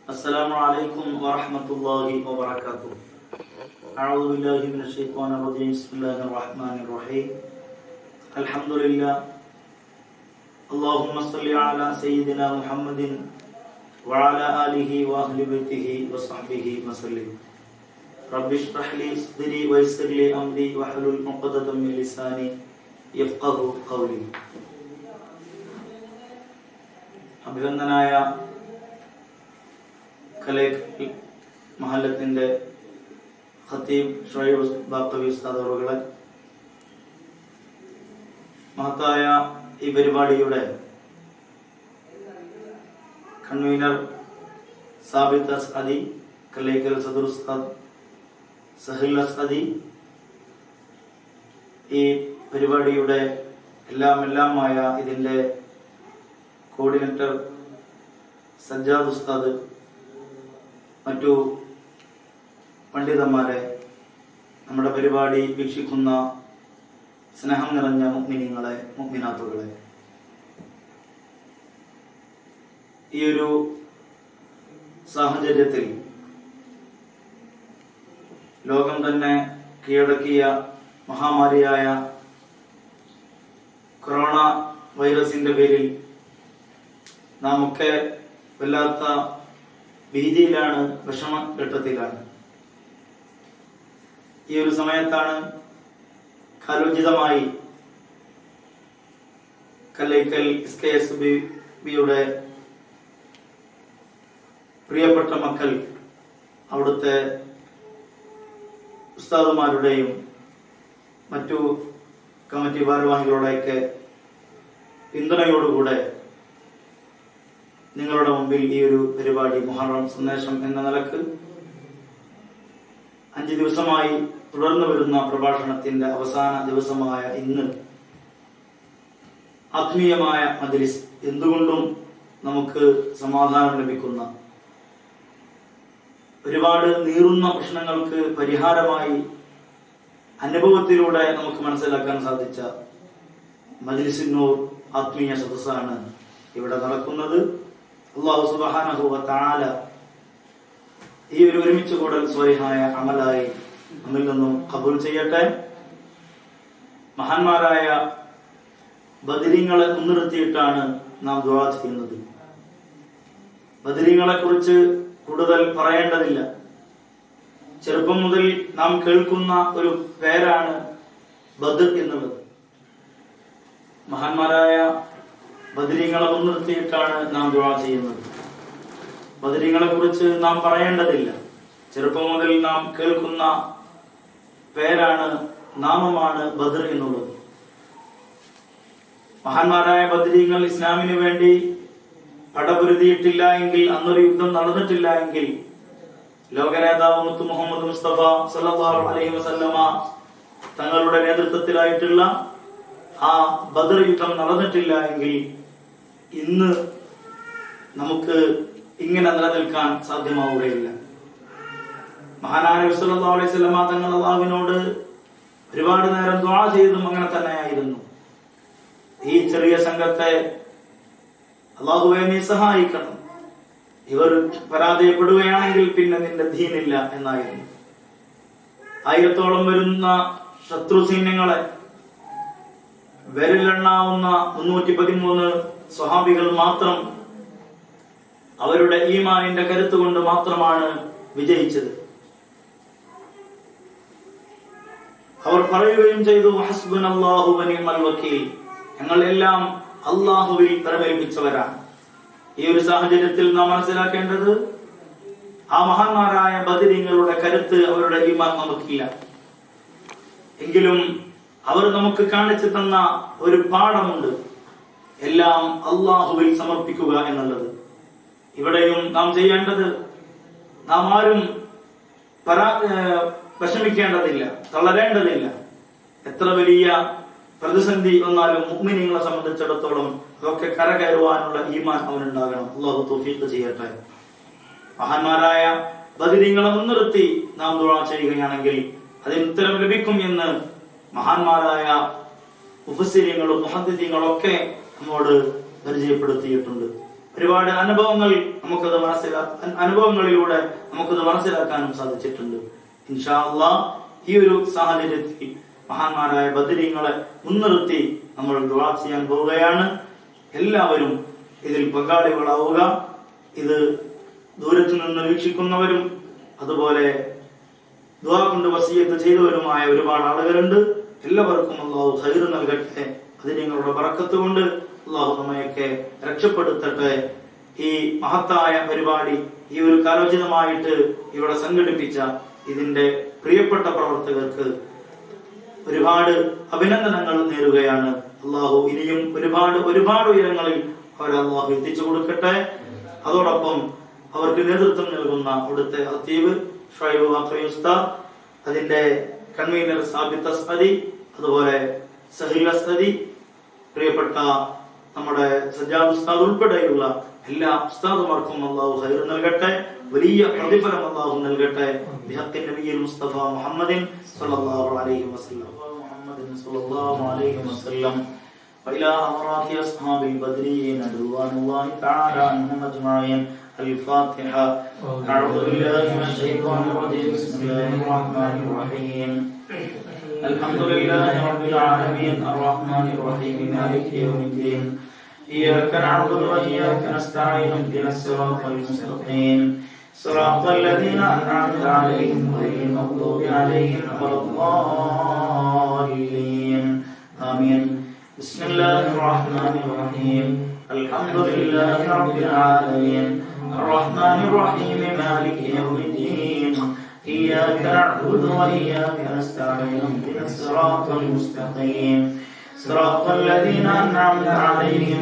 السلام عليكم ورحمة الله وبركاته. أعوذ بالله من الشيطان الرجيم. بسم الله الرحمن الرحيم. الحمد لله. اللهم صل على سيدنا محمد وعلى آله وأهل بيته وصحبه وسلم. رب اشرح لي صدري ويسر لي أمري واحلل عقدة من لساني يفقهوا قولي. അഭിനന്ദനായ കലൈക്കൽ മഹല്ലത്തിന്റെ ഖത്തീബ് ഷുഐബ് ബാഖവി ഉസ്താദ് അവറുകളെ, മഹത്തായ ഈ പരിപാടിയുടെ കൺവീനർ സാബിത്ത് അസ്അദി, കലൈക്കൽ സദർ ഉസ്താദ് സഹിൽ അസ്അദി, ഈ പരിപാടിയുടെ എല്ലാമായ ഇതിന്റെ കോർഡിനേറ്റർ സജ്ജാദ് ഉസ്താദ്, മറ്റു പണ്ഡിതന്മാരെ, നമ്മുടെ പരിപാടി വീക്ഷിക്കുന്ന സ്നേഹം നിറഞ്ഞ മുഅ്മിനീങ്ങളെ, മുഅ്മിനാത്തുകളെ, ഈ ഒരു സാഹചര്യത്തിൽ ലോകം തന്നെ കീഴടക്കിയ മഹാമാരിയായ കൊറോണ വൈറസിന്റെ പേരിൽ നാം ഒക്കെ വല്ലാത്ത ഭീതിയിലാണ്, വിഷമഘട്ടത്തിലാണ്. ഈ ഒരു സമയത്താണ് കാലോചിതമായി കലൈക്കൽ SKSBയുടെ പ്രിയപ്പെട്ട മക്കൾ അവിടുത്തെ ഉസ്താദുമാരുടെയും മറ്റു കമ്മിറ്റി ഭാരവാഹികളുടെയൊക്കെ പിന്തുണയോടുകൂടെ നിങ്ങളുടെ മുമ്പിൽ ഈ ഒരു പരിപാടി മുഹറം സന്ദേശം എന്ന നിലക്ക് 5 ദിവസമായി തുടർന്നു വരുന്ന പ്രഭാഷണത്തിന്റെ അവസാന ദിവസമായ ഇന്ന് ആത്മീയമായ മജ്‌ലിസ്, എന്തുകൊണ്ടും നമുക്ക് സമാധാനം ലഭിക്കുന്ന, ഒരുപാട് നീറുന്ന പ്രശ്നങ്ങൾക്ക് പരിഹാരമായി അനുഭവത്തിലൂടെ നമുക്ക് മനസ്സിലാക്കാൻ സാധിച്ച മജ്‌ലിസുന്നൂർ ആത്മീയ സദസ്സാണ് ഇവിടെ നടക്കുന്നത്. അല്ലാഹു സുബ്ഹാനഹു വ തആല ഈ ഒരു ഒരുമിച്ച് കൂടൽ സ്വലിഹായ അമലായി നമ്മിൽ നിന്നും ഖബൂൽ ചെയ്യട്ടെ. മഹാന്മാരായ ബദരീങ്ങളെ മുൻനിർത്തിയിട്ടാണ് നാം ദുആ ചെയ്യുന്നത്. ബദരീങ്ങളെ കുറിച്ച് കൂടുതൽ പറയേണ്ടതില്ല. ചെറുപ്പം മുതൽ നാം കേൾക്കുന്ന ഒരു പേരാണ് ബദർ എന്നുള്ളത്. മഹാന്മാരായ ബദരീങ്ങളെ മുൻനിർത്തിയിട്ടാണ് നാം ദുആ ചെയ്യുന്നത്. ബദരീങ്ങളെ കുറിച്ച് നാം പറയേണ്ടതില്ല. ചെറുപ്പം മുതൽ നാം കേൾക്കുന്ന പേരാണ്, നാമമാണ് ബദർ എന്നുള്ളത്. മഹാന്മാരായ ബദരീങ്ങൾ ഇസ്ലാമിന് വേണ്ടി പടപൊരുതിയിട്ടില്ല എങ്കിൽ, അന്നൊരു യുദ്ധം നടന്നിട്ടില്ല എങ്കിൽ, ലോകനേതാവ് മുത്തു മുഹമ്മദ് മുസ്തഫ സല്ലല്ലാഹു അലൈഹി വസല്ലമ തങ്ങളുടെ നേതൃത്വത്തിലായിട്ടുള്ള ആ ബദർ യുദ്ധം നടന്നിട്ടില്ല എങ്കിൽ ഇന്ന് നമുക്ക് ഇങ്ങനെ നിലനിൽക്കാൻ സാധ്യമാവുകയില്ല. മഹാനായ നബി സല്ലല്ലാഹു അലൈഹി വസല്ലമ തങ്ങൾ അല്ലാഹുവിനോട് ഒരുപാട് നേരം ദുആ ചെയ്തതും അങ്ങനെ തന്നെയായിരുന്നു. ഈ ചെറിയ സംഘത്തെ അല്ലാഹുവേ നീ സഹായിക്കണം, ഇവർ പരാജയപ്പെടുകയാണെങ്കിൽ പിന്നെ നിന്റെ ദീനില്ല എന്നായിരുന്നു. 1000-ഓളം വരുന്ന ശത്രു സൈന്യങ്ങളെ വിരലെണ്ണാവുന്ന 313 സ്വഹാബികൾ മാത്രം അവരുടെ ഈമാനിന്റെ കരുത്ത് കൊണ്ട് മാത്രമാണ് വിജയിച്ചത്. അവർ പറയുകയും ചെയ്തു, ഹസ്ബുനല്ലാഹു വ നിഅമൽ വകീൽ, ഞങ്ങൾ എല്ലാം അല്ലാഹുവിൽ പരമേൽപ്പിച്ചവരാണ്. ഈ ഒരു സാഹചര്യത്തിൽ നാം മനസ്സിലാക്കേണ്ടത്, ആ മഹാന്മാരായ ബദരീങ്ങളുടെ കരുത്ത്, അവരുടെ ഈമാൻ നമുക്കില്ല. എങ്കിലും അവർ നമുക്ക് കാണിച്ചു തന്ന ഒരു പാഠമുണ്ട്, എല്ലാം അല്ലാഹുവിൽ സമർപ്പിക്കുക എന്നുള്ളത്. ഇവിടെയും നാം ചെയ്യേണ്ടത്, നാം ആരും വിഷമിക്കേണ്ടതില്ല, തളരേണ്ടതില്ല. എത്ര വലിയ പ്രതിസന്ധി വന്നാലും മുഅ്മിനീങ്ങളെ സംബന്ധിച്ചിടത്തോളം അതൊക്കെ കരകയറുവാനുള്ള ഈമാൻ അവനുണ്ടാകണം. അല്ലാഹു തൗഫീഖ് ചെയ്യട്ടെ. മഹാന്മാരായ ബദരീങ്ങളെ മുൻനിർത്തി നാം ദുആ ചെയ്യുകയാണെങ്കിൽ അതിന് ഉത്തരം ലഭിക്കും എന്ന് മഹാന്മാരായ മുഫസ്സിരീങ്ങളും മുഹദ്ദിഥീങ്ങളും ഒക്കെ നമ്മോട് പരിചയപ്പെടുത്തിയിട്ടുണ്ട്. ഒരുപാട് അനുഭവങ്ങളിലൂടെ നമുക്കത് മനസ്സിലാക്കാനും സാധിച്ചിട്ടുണ്ട്. ഇൻഷാ അല്ലാഹ് ഈ ഒരു സാഹചര്യത്തിൽ മഹാന്മാരായ ബദരീങ്ങളെ മുൻനിർത്തി നമ്മൾ ദുആ ചെയ്യാൻ പോവുകയാണ്. എല്ലാവരും ഇതിൽ പങ്കാളികളാവുക. ഇത് ദൂരത്തു നിന്ന് വീക്ഷിക്കുന്നവരും അതുപോലെ ദുആ കൊണ്ട് വസിയത്ത് ചെയ്തവരുമായ ഒരുപാട് ആളുകളുണ്ട്. എല്ലാവർക്കും അല്ലാഹു ഖൈർ നൽകട്ടെ. ബദരീങ്ങളുടെ ബറക്കത്ത് കൊണ്ട് അല്ലാഹു നമ്മയൊക്കെ രക്ഷപ്പെടുത്തട്ടെ. ഈ മഹത്തായ പരിപാടി ഈ ഒരു കാലോചിതമായിട്ട് ഇവിടെ സംഘടിപ്പിച്ച ഇതിന്റെ പ്രിയപ്പെട്ട പ്രവർത്തകർക്ക് ഒരുപാട് അഭിനന്ദനങ്ങൾ നേരുകയാണ്. അല്ലാഹു ഇനിയും ഒരുപാട് ഉയരങ്ങളിൽ അവരെ അല്ലാഹു എത്തിച്ചു കൊടുക്കട്ടെ. അതോടൊപ്പം അവർക്ക് നേതൃത്വം നൽകുന്ന അവിടുത്തെ ഖത്തീബ് ഷുഐബ് വാഖി ഉസ്താദ്, അതിന്റെ കൺവീനർ സാബിത്ത് അസ്ഹദി, അതുപോലെ സഹീൽ അസ്ഹദി, പ്രിയപ്പെട്ട നമ്മുടെ സജ്ജാദ് ഉസ്താദ് ഉൾപ്പെടെയുള്ള എല്ലാ ഉസ്താദുമാർക്കും അല്ലാഹു ഖൈർ നൽകട്ടെ. വലിയ പ്രതിഫലം അല്ലാഹു നൽകട്ടെ. ബിഹഖി നബിയിൽ മുസ്തഫ മുഹമ്മദിൻ സ്വല്ലല്ലാഹു അലൈഹി വസല്ലം وإلى أمراض أصحاب البدرين رضوان الله تعالى عنهم أجمعين. الفاتحة. أعوذ بالله من الشيطان الرجيم. بسم الله الرحمن الرحيم. الحمد لله رب العالمين الرحمن الرحيم مالك يوم الدين. إياك نعبد وإياك نستعين اهدنا الصراط المستقيم صراط الذين أنعمت عليهم غير المغضوب عليهم ولا الضالين. آمين. بسم الله الرحمن الرحيم. الحمد لله رب العالمين الرحمن الرحيم مالك يوم الدين. إياك نعبد وإياك نستعين اهدنا الصراط المستقيم صراط الذين أنعمت عليهم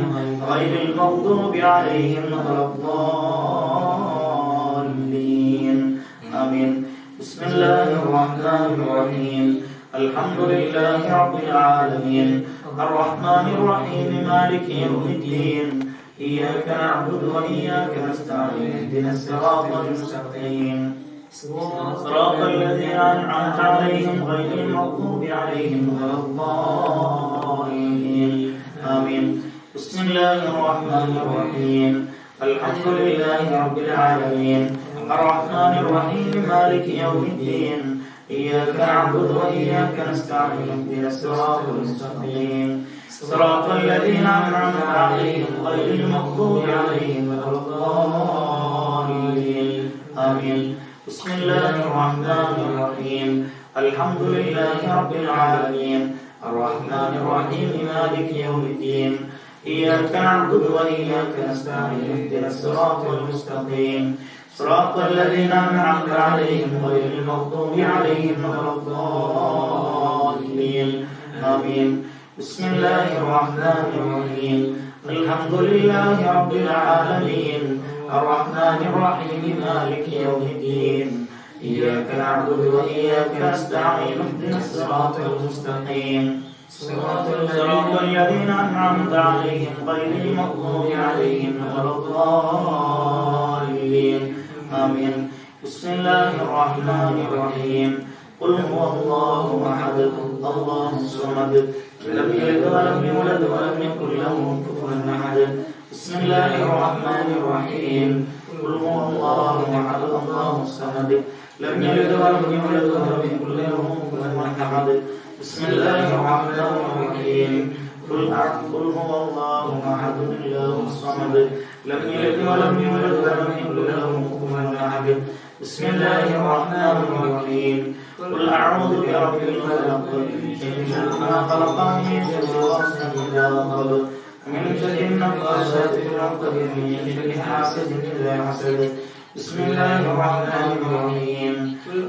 غير المغضوب عليهم ولا الضالين. آمين. بسم الله الرحمن الرحيم. الحمد لله رب العالمين الرحمن الرحيم مالك يوم الدين. إياك نعبد وإياك نستعين اهدنا الصراط المستقيم صراط الذين أنعمت عليهم غير المغضوب عليهم ولا الضالين. آمين. بسم الله الرحمن الرحيم. الحمد لله رب العالمين الرحمن الرحيم مالك يوم الدين. إياك نعبد وإياك نستعين اهدنا الصراط المستقيم صراط الذين أنعمت عليهم غير المغضوب عليهم ولا الضالين. آمين. بسم الله الرحمن الرحيم. الحمد لله رب العالمين الرحمن الرحيم مالك يوم الدين. إياك نعبد وإياك نستعين اهدنا الصراط المستقيم صراط الذين أنعمت عليهم غير المغضوب عليهم ولا الضالين. آمين. بسم الله الرحمن الرحيم. الحمد لله رب العالمين الرحمن الرحيم مالك يوم الدين. إياك نعبد وإياك نستعين اهدنا الصراط المستقيم صراط الذين أنعمت عليهم غير المغضوب عليهم ولا الضالين. آمين. بسم الله الرحمن الرحيم. قل هو الله أحد الله الصمد لم يلد ولم يولد ولم يكن له كفوا أحد. بسم الله الرحمن الرحيم. قل هو الله أحد الله الصمد لم يلد ولم يولد ولم يكن له كفوا أحد. بسم الله الرحمن الرحيم. قل هو الله أحد الله الصمد لم يلد ولم يولد ولم يكن له كفوا أحد. بسم الله الرحمن الرحيم. قل أعوذ برب الفلق من شر ما خلق من شر غاسق إذا وقب من شر النفاثات في العقد من شر حاسد إذا حسد. بسم الله الرحمن الرحيم.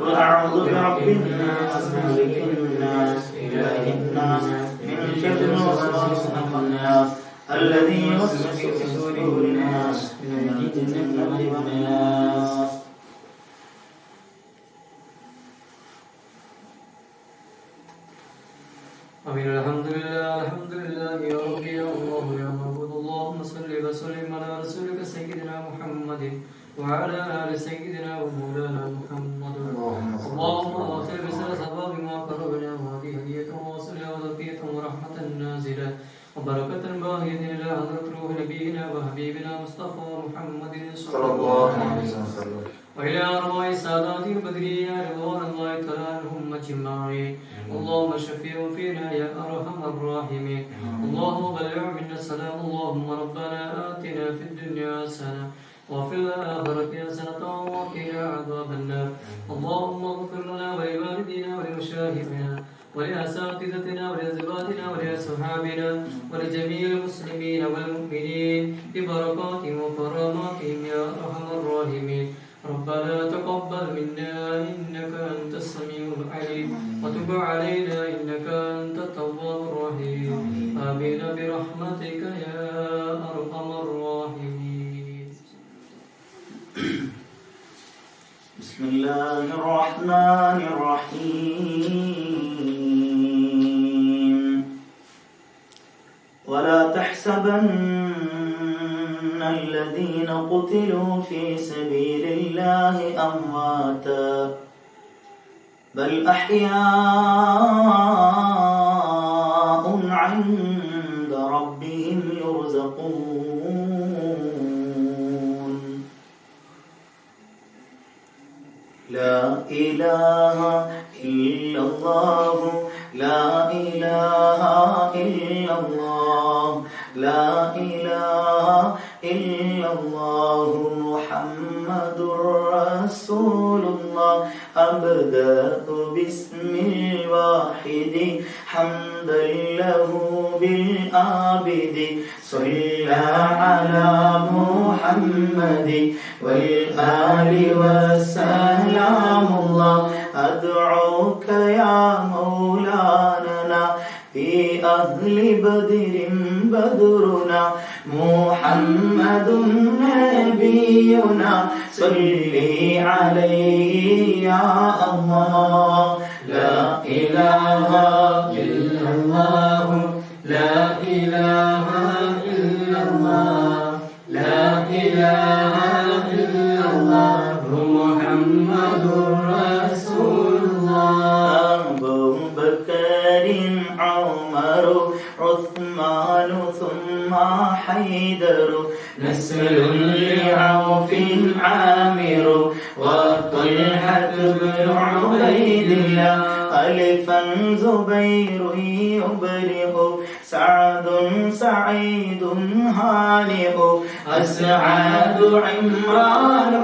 قل أعوذ برب الناس ملك الناس إله الناس من شر الوسواس الخناس الذي يوسوس في صدور الناس من الجنة والناس. آمين. الحمد لله يا ربي يا الله يا معبود. اللهم صل وسلم على رسولك سيدنا محمد وعلى آل سيدنا ومولانا محمد. اللهم اغفر بسر سباب ما قربنا وهذه هدية واصلة وذكية ورحمة نازلة وبركة باهية إلى حضرة روح نبينا وحبيبنا مصطفى محمد صلى الله عليه وسلم وإلى أرواح سادات البدرية رضوان الله تعالى عنهم أجمعين اللهم شفيع فينا يا أرحم الراحمين اللهم بلغ منا السلام اللهم ربنا آتنا في الدنيا حسنة وفي الآخرة حسنة وقنا عذاب النار اللهم اغفر لنا ولوالدينا ولمشايخنا ولأساتذتنا ولأزواجنا ولأصحابنا ولجميع المسلمين والمؤمنين ببركاتهم وكراماتهم يا أرحم الراحمين ربنا تقبل منا إنك أنت السميع العليم وتب علينا إنك أنت التواب الرحيم آمين برحمتك يا أرحم الراحمين. بسم الله الرحمن الرحيم ولا تحسبن الذين قتلوا في سبيل الله أمواتا بل أحياء عند ربهم يرزقون لا إله إلا الله لا إله إلا الله لا إله إلا الله محمد رسول الله أبدأ باسم الواحد حمدا له بالآبد صلى على محمد والآل وسلام الله أدعوك يا مولانا في أهل بدر بدرنا محمد نبينا صلي عليه يا الله لا إله إلا الله لا إله إلا الله لا إله إلا الله محمد رسول الله أبو بكر عمر عثمان ثم حيدر نسل لعوف عامر وطلحة بن عبيد الله ألفا زبير يبرئ سعد سعيد هانئ أسعد عمران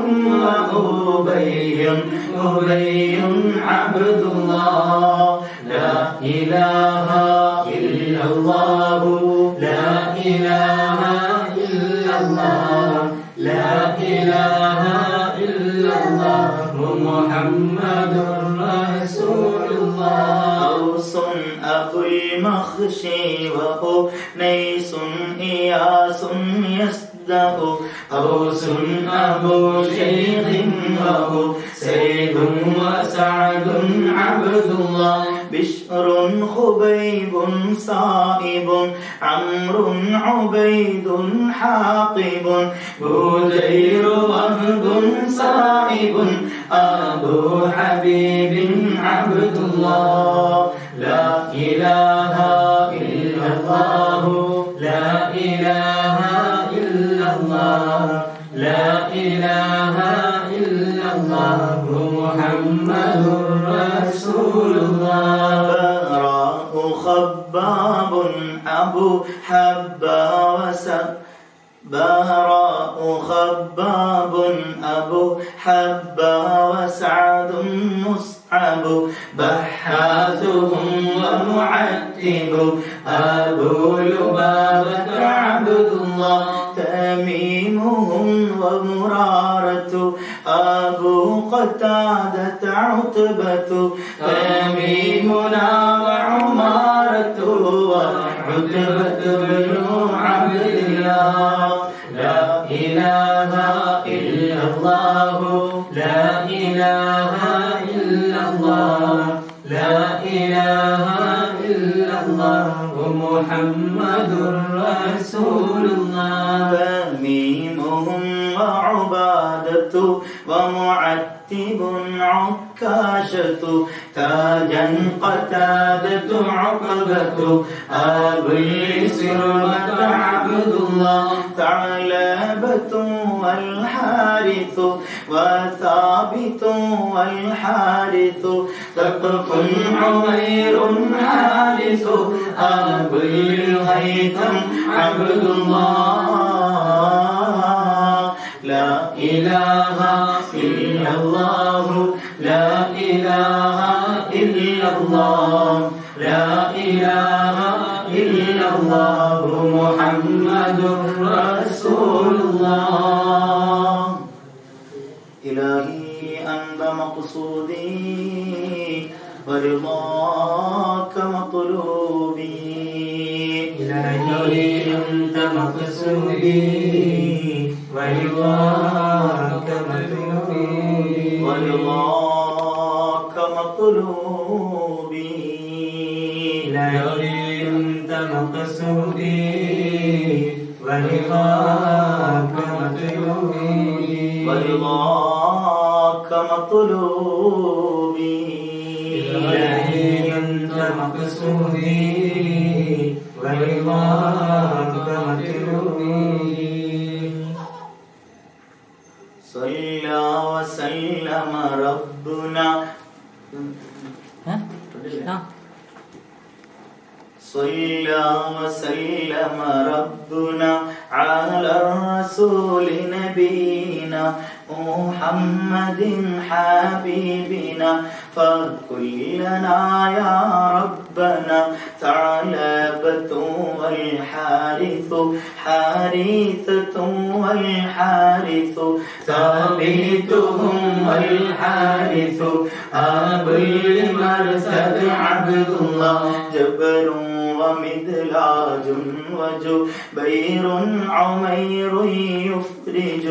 وأبي أبي عبد الله لا إله إلا الله لا إله إلا الله لا إله إلا الله محمد رسول الله أوس أخو المخشي وأنيس إياس يصدق أوس أبو شيخ وهو سيد وسعد عبد الله بشر خبيب صائب عمرو عبيد حاطب بودير وهب صائب أبو حبيب عبد الله لا إله إلا الله لا إله إلا الله لا إله إلا الله محمد رسول الله براء خباب أبو حبا براء خباب أبو حبا وسعد مصعب بحاثهم ومعتب أبو لبابة عبد الله تميمهم ومرارة أبو قتادة عتبة تميمنا وعمارة وعتبة بن عبد الله لا إله إلا الله لا إله إلا الله لا إله إلا الله محمد رسول الله تميمهم وعبادة ومعتب عكاشة تاجا قتادة عقبة أبو الإسرمة عبد الله ثعلبة والحارث وثابت والحارث ثقف عمير حارث أبو الهيثم عبد الله لا إله إلا الله لا إله إلا الله لا إله إلا الله محمد رسول الله إلهي أنت مقصودي ورضاك مطلوبي إلهي أنت مقصودي ورضاك مطلوبي ورضاك مطلوبي إلهي أنت مقصودي ورضاك مطلوبي ورضاك مطلوبي إلهي أنت مقصودي ورضاك مطلوبي صلى وسلم ربنا صلى وسلم ربنا على الرسول نبينا محمد حبيبنا فكلنا يا ربنا ثعلبة والحارث حارثة والحارث ثابتهم والحارث أبو المرثد عبد الله جبر ومدلاج وجبير عمير يفرج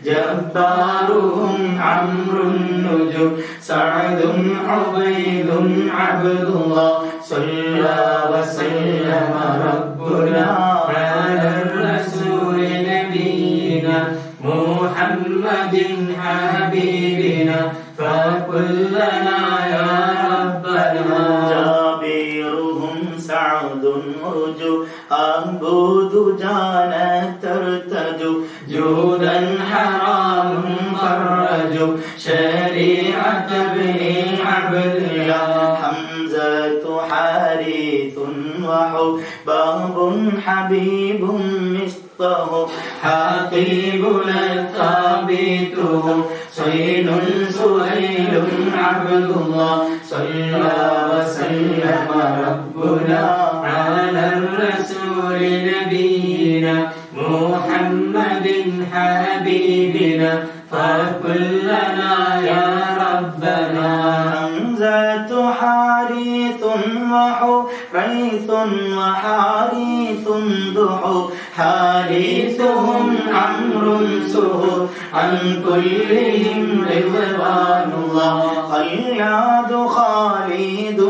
جبارهم عمرو النجم سعد عبيد عبد الله صلى وسلم ربنا على الرسول نبينا محمد حبيبنا فكلنا يا ربنا جابرهم سعد رجو أبو دجانة ترتج جودا حرام فرج شريعة ابن عبد الله حمزة حارث وحباب حبيب مصطه حقيب ثابته صين سهيل عبد الله صلى وسلم ربنا على الرسول نبينا محمد حبيبنا فكلنا يا ربنا حمزة حارث وحريث وحارث ضحو حارثهم عمرو سهر عن كلهم رضوان الله خلاد خالد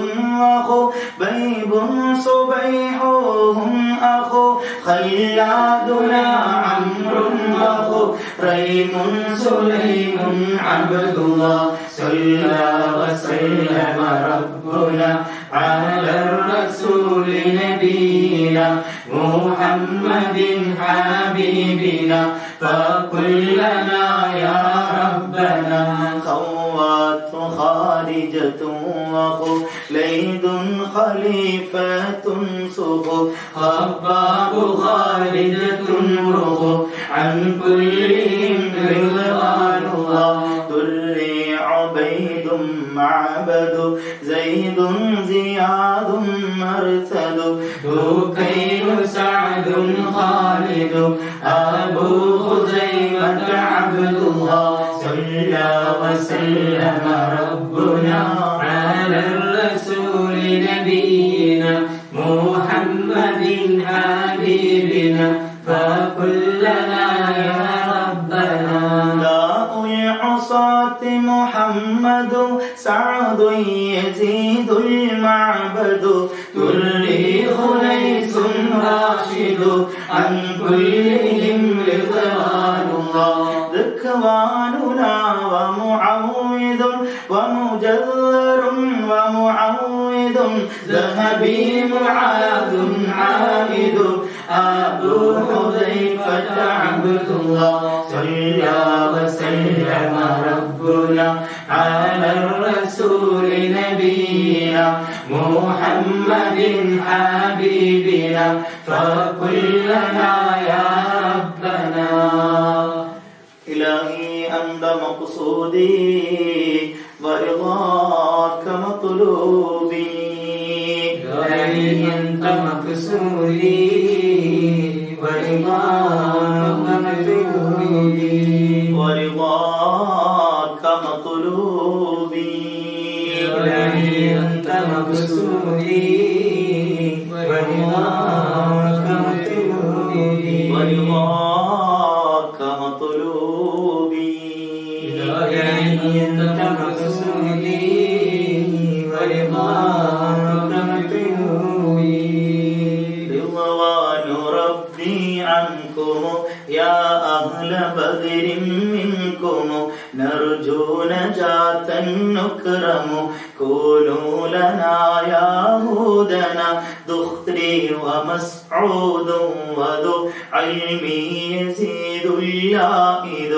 وخبيب صبيحهم أخو خلادنا عمرو أخو ريم سليم عبد الله صلى وسلم ربنا على الرسول نبينا محمد حبيبنا فكلنا يا ربنا خوات خارجة وخليد خليفة سخو خباب خالدة رخو عن كلهم رضوان الله دري عبيد معبد زيد زياد مرثد ذكير سعد خالد أبو خزيمة عبد الله صلى وسلم ربنا على الرسول نبينا محمد حبيبنا فكلنا يا ربنا لا العصاة محمد سعد يزيد المعبد تريخ ليس راشد عن كلهم رضوان الله ذكواننا ومعوذ ومجذر ومعوذ ذهبي معاذ عائد أبو حذيفة عبد الله صلى وسلم ربنا على الرسول نبينا محمد حبيبنا فقل لنا يا ربنا إلهي أنت مقصودي ورضاك مطلوبي إلهي أنت مقصودي ورضاك مطلوبي ورضاك مطلوبي إلهي أنت مقصودي ورضاك مطلوبي ورضاك مطلوبي إلهي أنت مقصودي ورضاك مطلوبي رضوان ربي عنكم يا أهل بدر منكم نرجو نجاة نكرم كونوا لنا يا هودنا ذخري ومسعود وذو علمي يزيد اللائد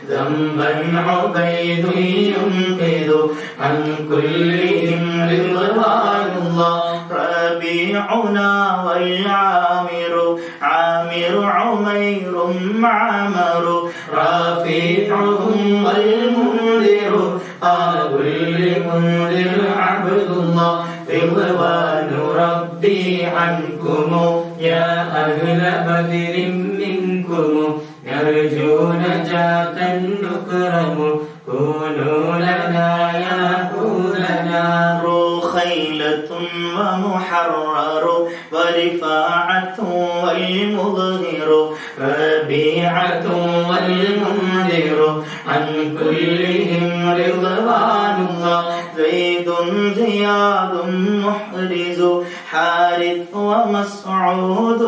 ذنبا عبيد ينقذ عن كلهم رضوان الله ربيعنا والعامر عامر عمير معمر رافعهم والمنذر أبو المنذر عبد الله رضوان ربي عنكم يا أهل بدر منكم نرجو نجاة نكرم كونوا لنا يا هودنا خيلة ومحرر ورفاعة والمظهر ربيعة والمنذر عن كلهم رضوان الله زيد زياد محرز حارث ومسعود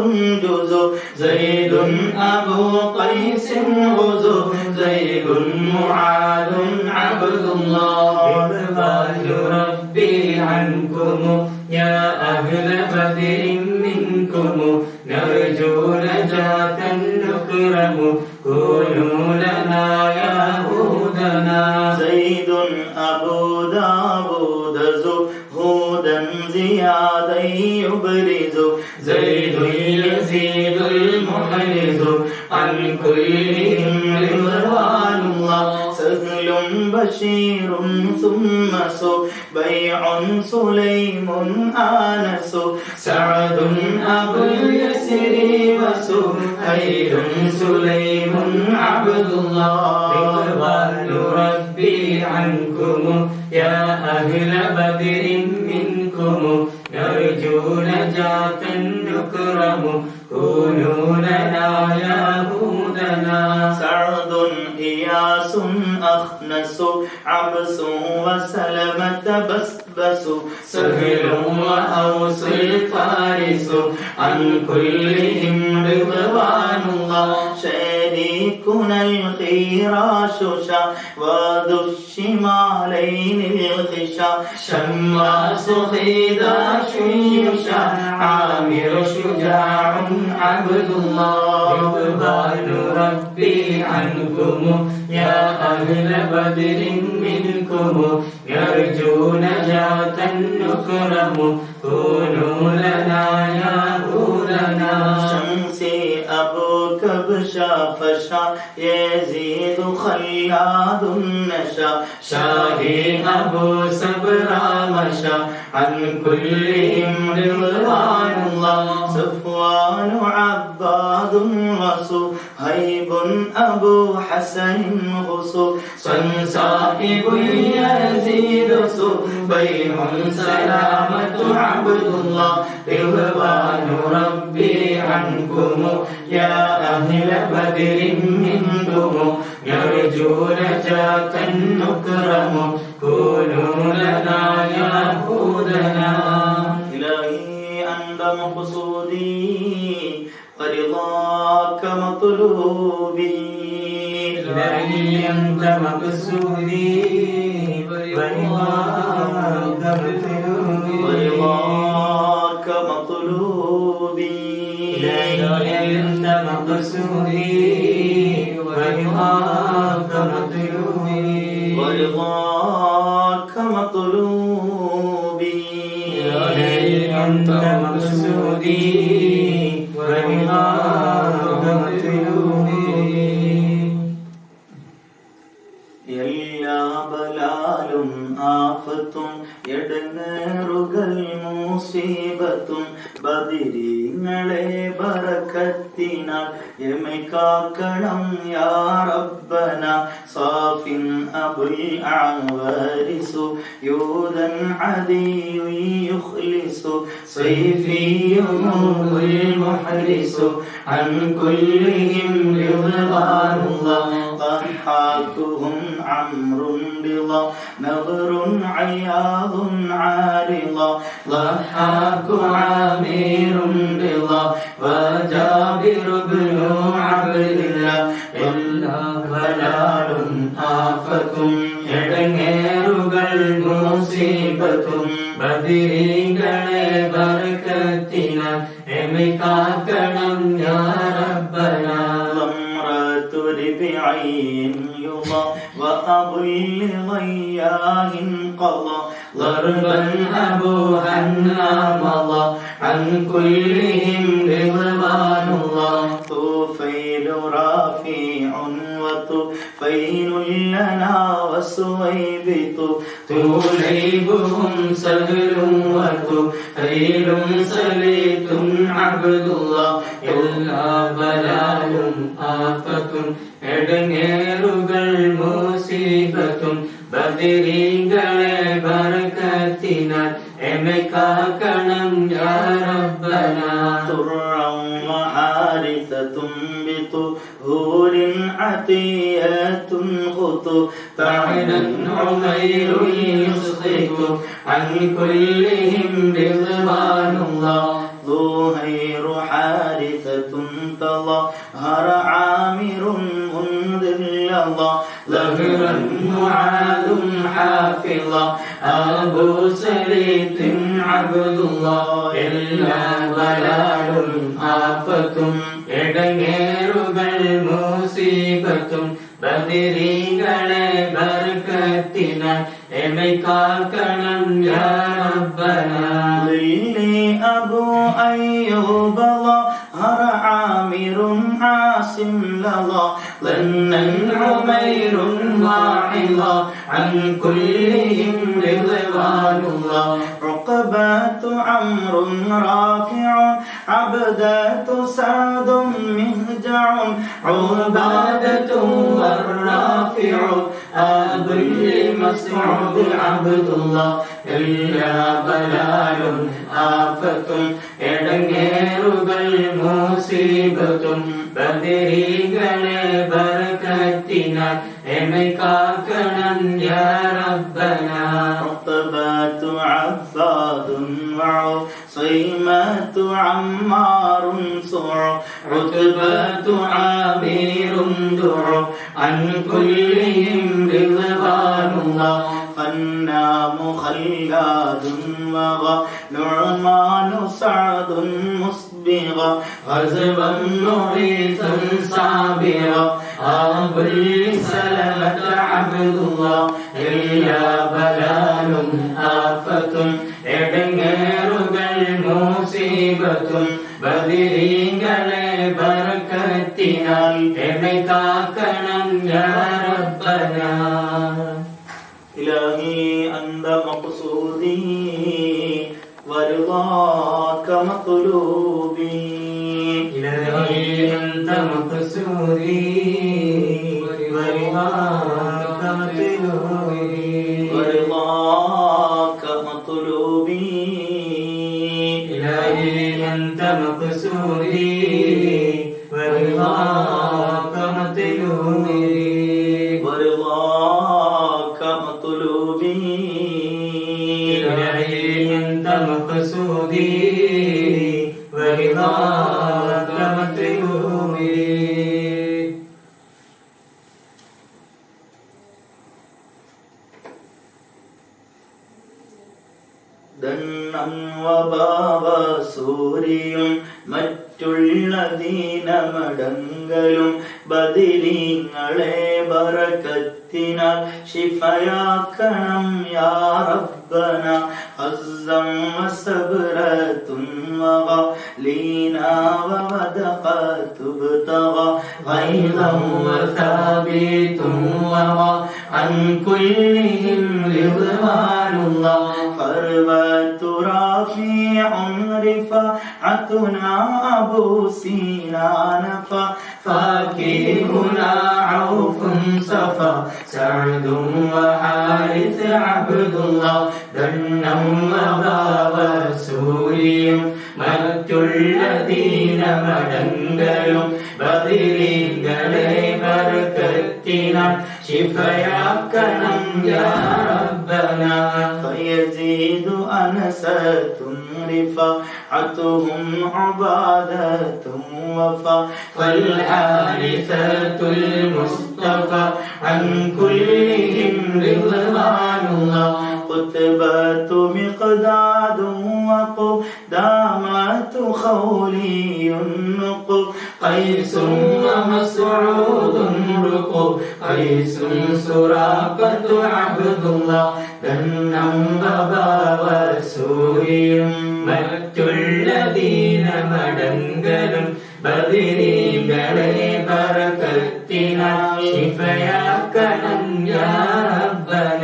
جز زيد أبو قيس غزو زيد معاذ عبد الله رضوان ربي عنكم يا أهل بدر منكم نرجو نجاة نكرم كونوا لنا يا هودنا زيد أبو داود زهودا زيادا يبرز زيد يزيد المحرز عن كلهم رضوان الله سهل بشير ثم بيع سليم آنس سعد أبو اليسر وسهيل سليم عبد الله رضوان ربي عنكم يا أهل بدر منكم نرجو نجاة نكرم كونوا لنا يا هودنا سعد إياس أخنس عبس وسلمة بسبس سهل وأوس الفارس عن كلهم رضوان الله شريكنا الخيراش وذو الشمالين الخشا شماس خداش يشا عامر شجاع عبد الله رضوان ربي عنكم يا أهل بدر منكم يرجو نجاة نكرم كونوا لنا يا هودنا شمسي أبو كبشا فشا يزيد خلاد النشا شاهي أبو سبرا مشا عن كلهم رضوان الله صفوان عباد وصهيب أبو حسن غصو صاحب يزيد صبيح سلامة عبد الله رضوان ربي عنكم يا أهل بدر منكم نرجو نجاة نكرم كونوا لنا يعبودنا إلهي أنت مقصودي ورضاك مطلوبي إلهي أنت مقصودي ورضاك مطلوبي إلهي أنت مقصودي ورضاك مطلوبي إلهي أنت مقصودي ورضاك مطلوبي എല്ലാ ബലാലും ആഫത്തും എടങ്ങേറുകൾ മുസീബത്തും ബദിരീങ്ങളെ ബറക്കത്തിനാൽ എമെ കാക്കണം യാ റബ്ബന സാഫിൻ അബുൽ ആവാരിസു യൂദൻ അദിയു യുഖ്ലിസു സൈഫിയുൽ മുഹ്ലിസു അൻ കുല്ലിഹിം റിദ്വാനുല്ലാഹ് ضحاكهم عمرو رضا نظر عياض عارضا ضحاك عامر رضا وجابر بن عبد الله إلا بلال آفة എടങ്ങേറുകൾ മുസീബത്തും ബദരീകളെ ബർക്കത്തിനാൽ എമെ കാക്കണം യാ റബ്ബനാ بعين يضا وأضل ضياه قضى ضربا أبوها مضى عن كلهم رضوان الله طفيل رافع وطفيل لنا وسويبط توليبهم سهل وطفيل سليت عبد الله إلا بلال آفة എടങ്ങേറുകൾ മുസീബത്തും ബദരീകളെ ബർക്കത്തിനാൽ എമെ കാക്കണം യാ റബ്ബനാ തുറം മഹാരിതതും ബിതുഹൂരിൻ അതിയതുൻ ഖുതു തഅനൻ ഉമൈറു യുസ്ഖിതു അൻ കുല്ലിഹിം റിദ്വാനുല്ലാഹ് ظهير حارثة تظهر عامر منذر لظى ظهرا معاذ حافظا أبو سليط عبد الله إلا بلال آفة എടങ്ങേറുകൾ മുസീബത്തും ബദരീകളെ ബർക്കത്തിനാൽ എമെ കാക്കണം യാ റബ്ബനാ أبو أيوب ظهر عامر عاصم لظى ظنا عمير واعظا عن كلهم رضوان الله عقبة عمرو رافع عبدة سعد مهجع عبادة والرافع أبو مسعود عبد الله إلا بلال آفة എടങ്ങേറുകൾ മുസീബത്തും ബദരീകളെ ബർക്കത്തിനാൽ എമെ കാക്കണം യാ റബ്ബനാ عقبة عفاد وعصيمة عمار سع عتبة عامر دع عن كلهم رضوان الله النام خلاد نعمان سعد مسبغا غزبا نعيسا صابرا أبو سلمة عبد الله إلا بلال آفة എടങ്ങേറുകൾ മുസീബത്തും ബദരീകളെ ബർക്കത്തിനാൽ എമെ കാക്കണം യാ റബ്ബനാ إلهي أنت مقصودي ورضاك مطلوبي إلهي أنت مقصودي ورضاك مطلوبي ورضاك مطلوبي إلهي أنت مقصودي ورضاك مطلوبي مقصودي ورضاك مطلوبي. ദണ്ണം വബാവ സൂരിയും മറ്റുള്ള ദീനമടങ്കലും ബദിരീങ്ങളെ ബറകത്തിനാൽ ശിഫയാക്കണം യാ റബ്ബന. ഹസ്സം വസബ്റത്തും വഗലീനാ വവദഖതു ബതഗ ഗൈദം വസാബിതും വഅൻ കുല്ലിഹിം റിദ്വാനുല്ലാഹ്. ഫർവതു റാഫിഉൻ റിഫഅതുനാ അബൂ സീനാന فاكهنا عوف صفا سعد وحارث عبد الله. ദണ്ണം വബാവ സൂരിയും മറ്റുള്ള ദീനമടങ്കലും ബദിരീങ്ങളെ ബർക്കത്തിനാൽ ശിഫയാക്കണം യാ റബ്ബന. ഫയസീദു അനസതും റിഫഅതുഹും ഉബാദതും വഫാ ഫൽഹാരിസതുൽ മുസ്തഫ അൻ കുല്ലിഹിം റിദ്വാനുല്ലാഹ്. قتبة مقداد وقدامة خولي النقب قيس ومسعود رقب قيس سراقة عبد الله. ദണ്ണം വബാവ സൂരിയും മറ്റുള്ള ദീനമടങ്കലും ബദിരീങ്ങളെ ബറകത്തിനാൽ ശിഫയാക്കണം യാ റബ്ബന.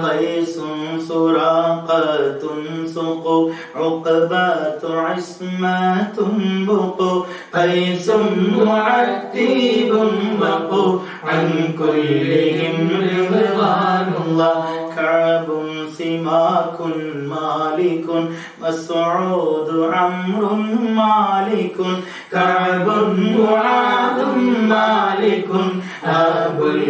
ഖൈസും സുറാഖത്തും സുഖു ഉഖബത്തു ഇസ്മത്തും ബുഖു ഖൈസും മുഅത്തിബും വഖു അൻ കുല്ലിഹിം റിദ്വാനുല്ലാഹ്. കഅബും സിമാകുൻ മാലികുൻ മസ്ഊദ് അംറുൻ മാലികുൻ കഅബുൻ മുആദും മാലികുൻ അബുൽ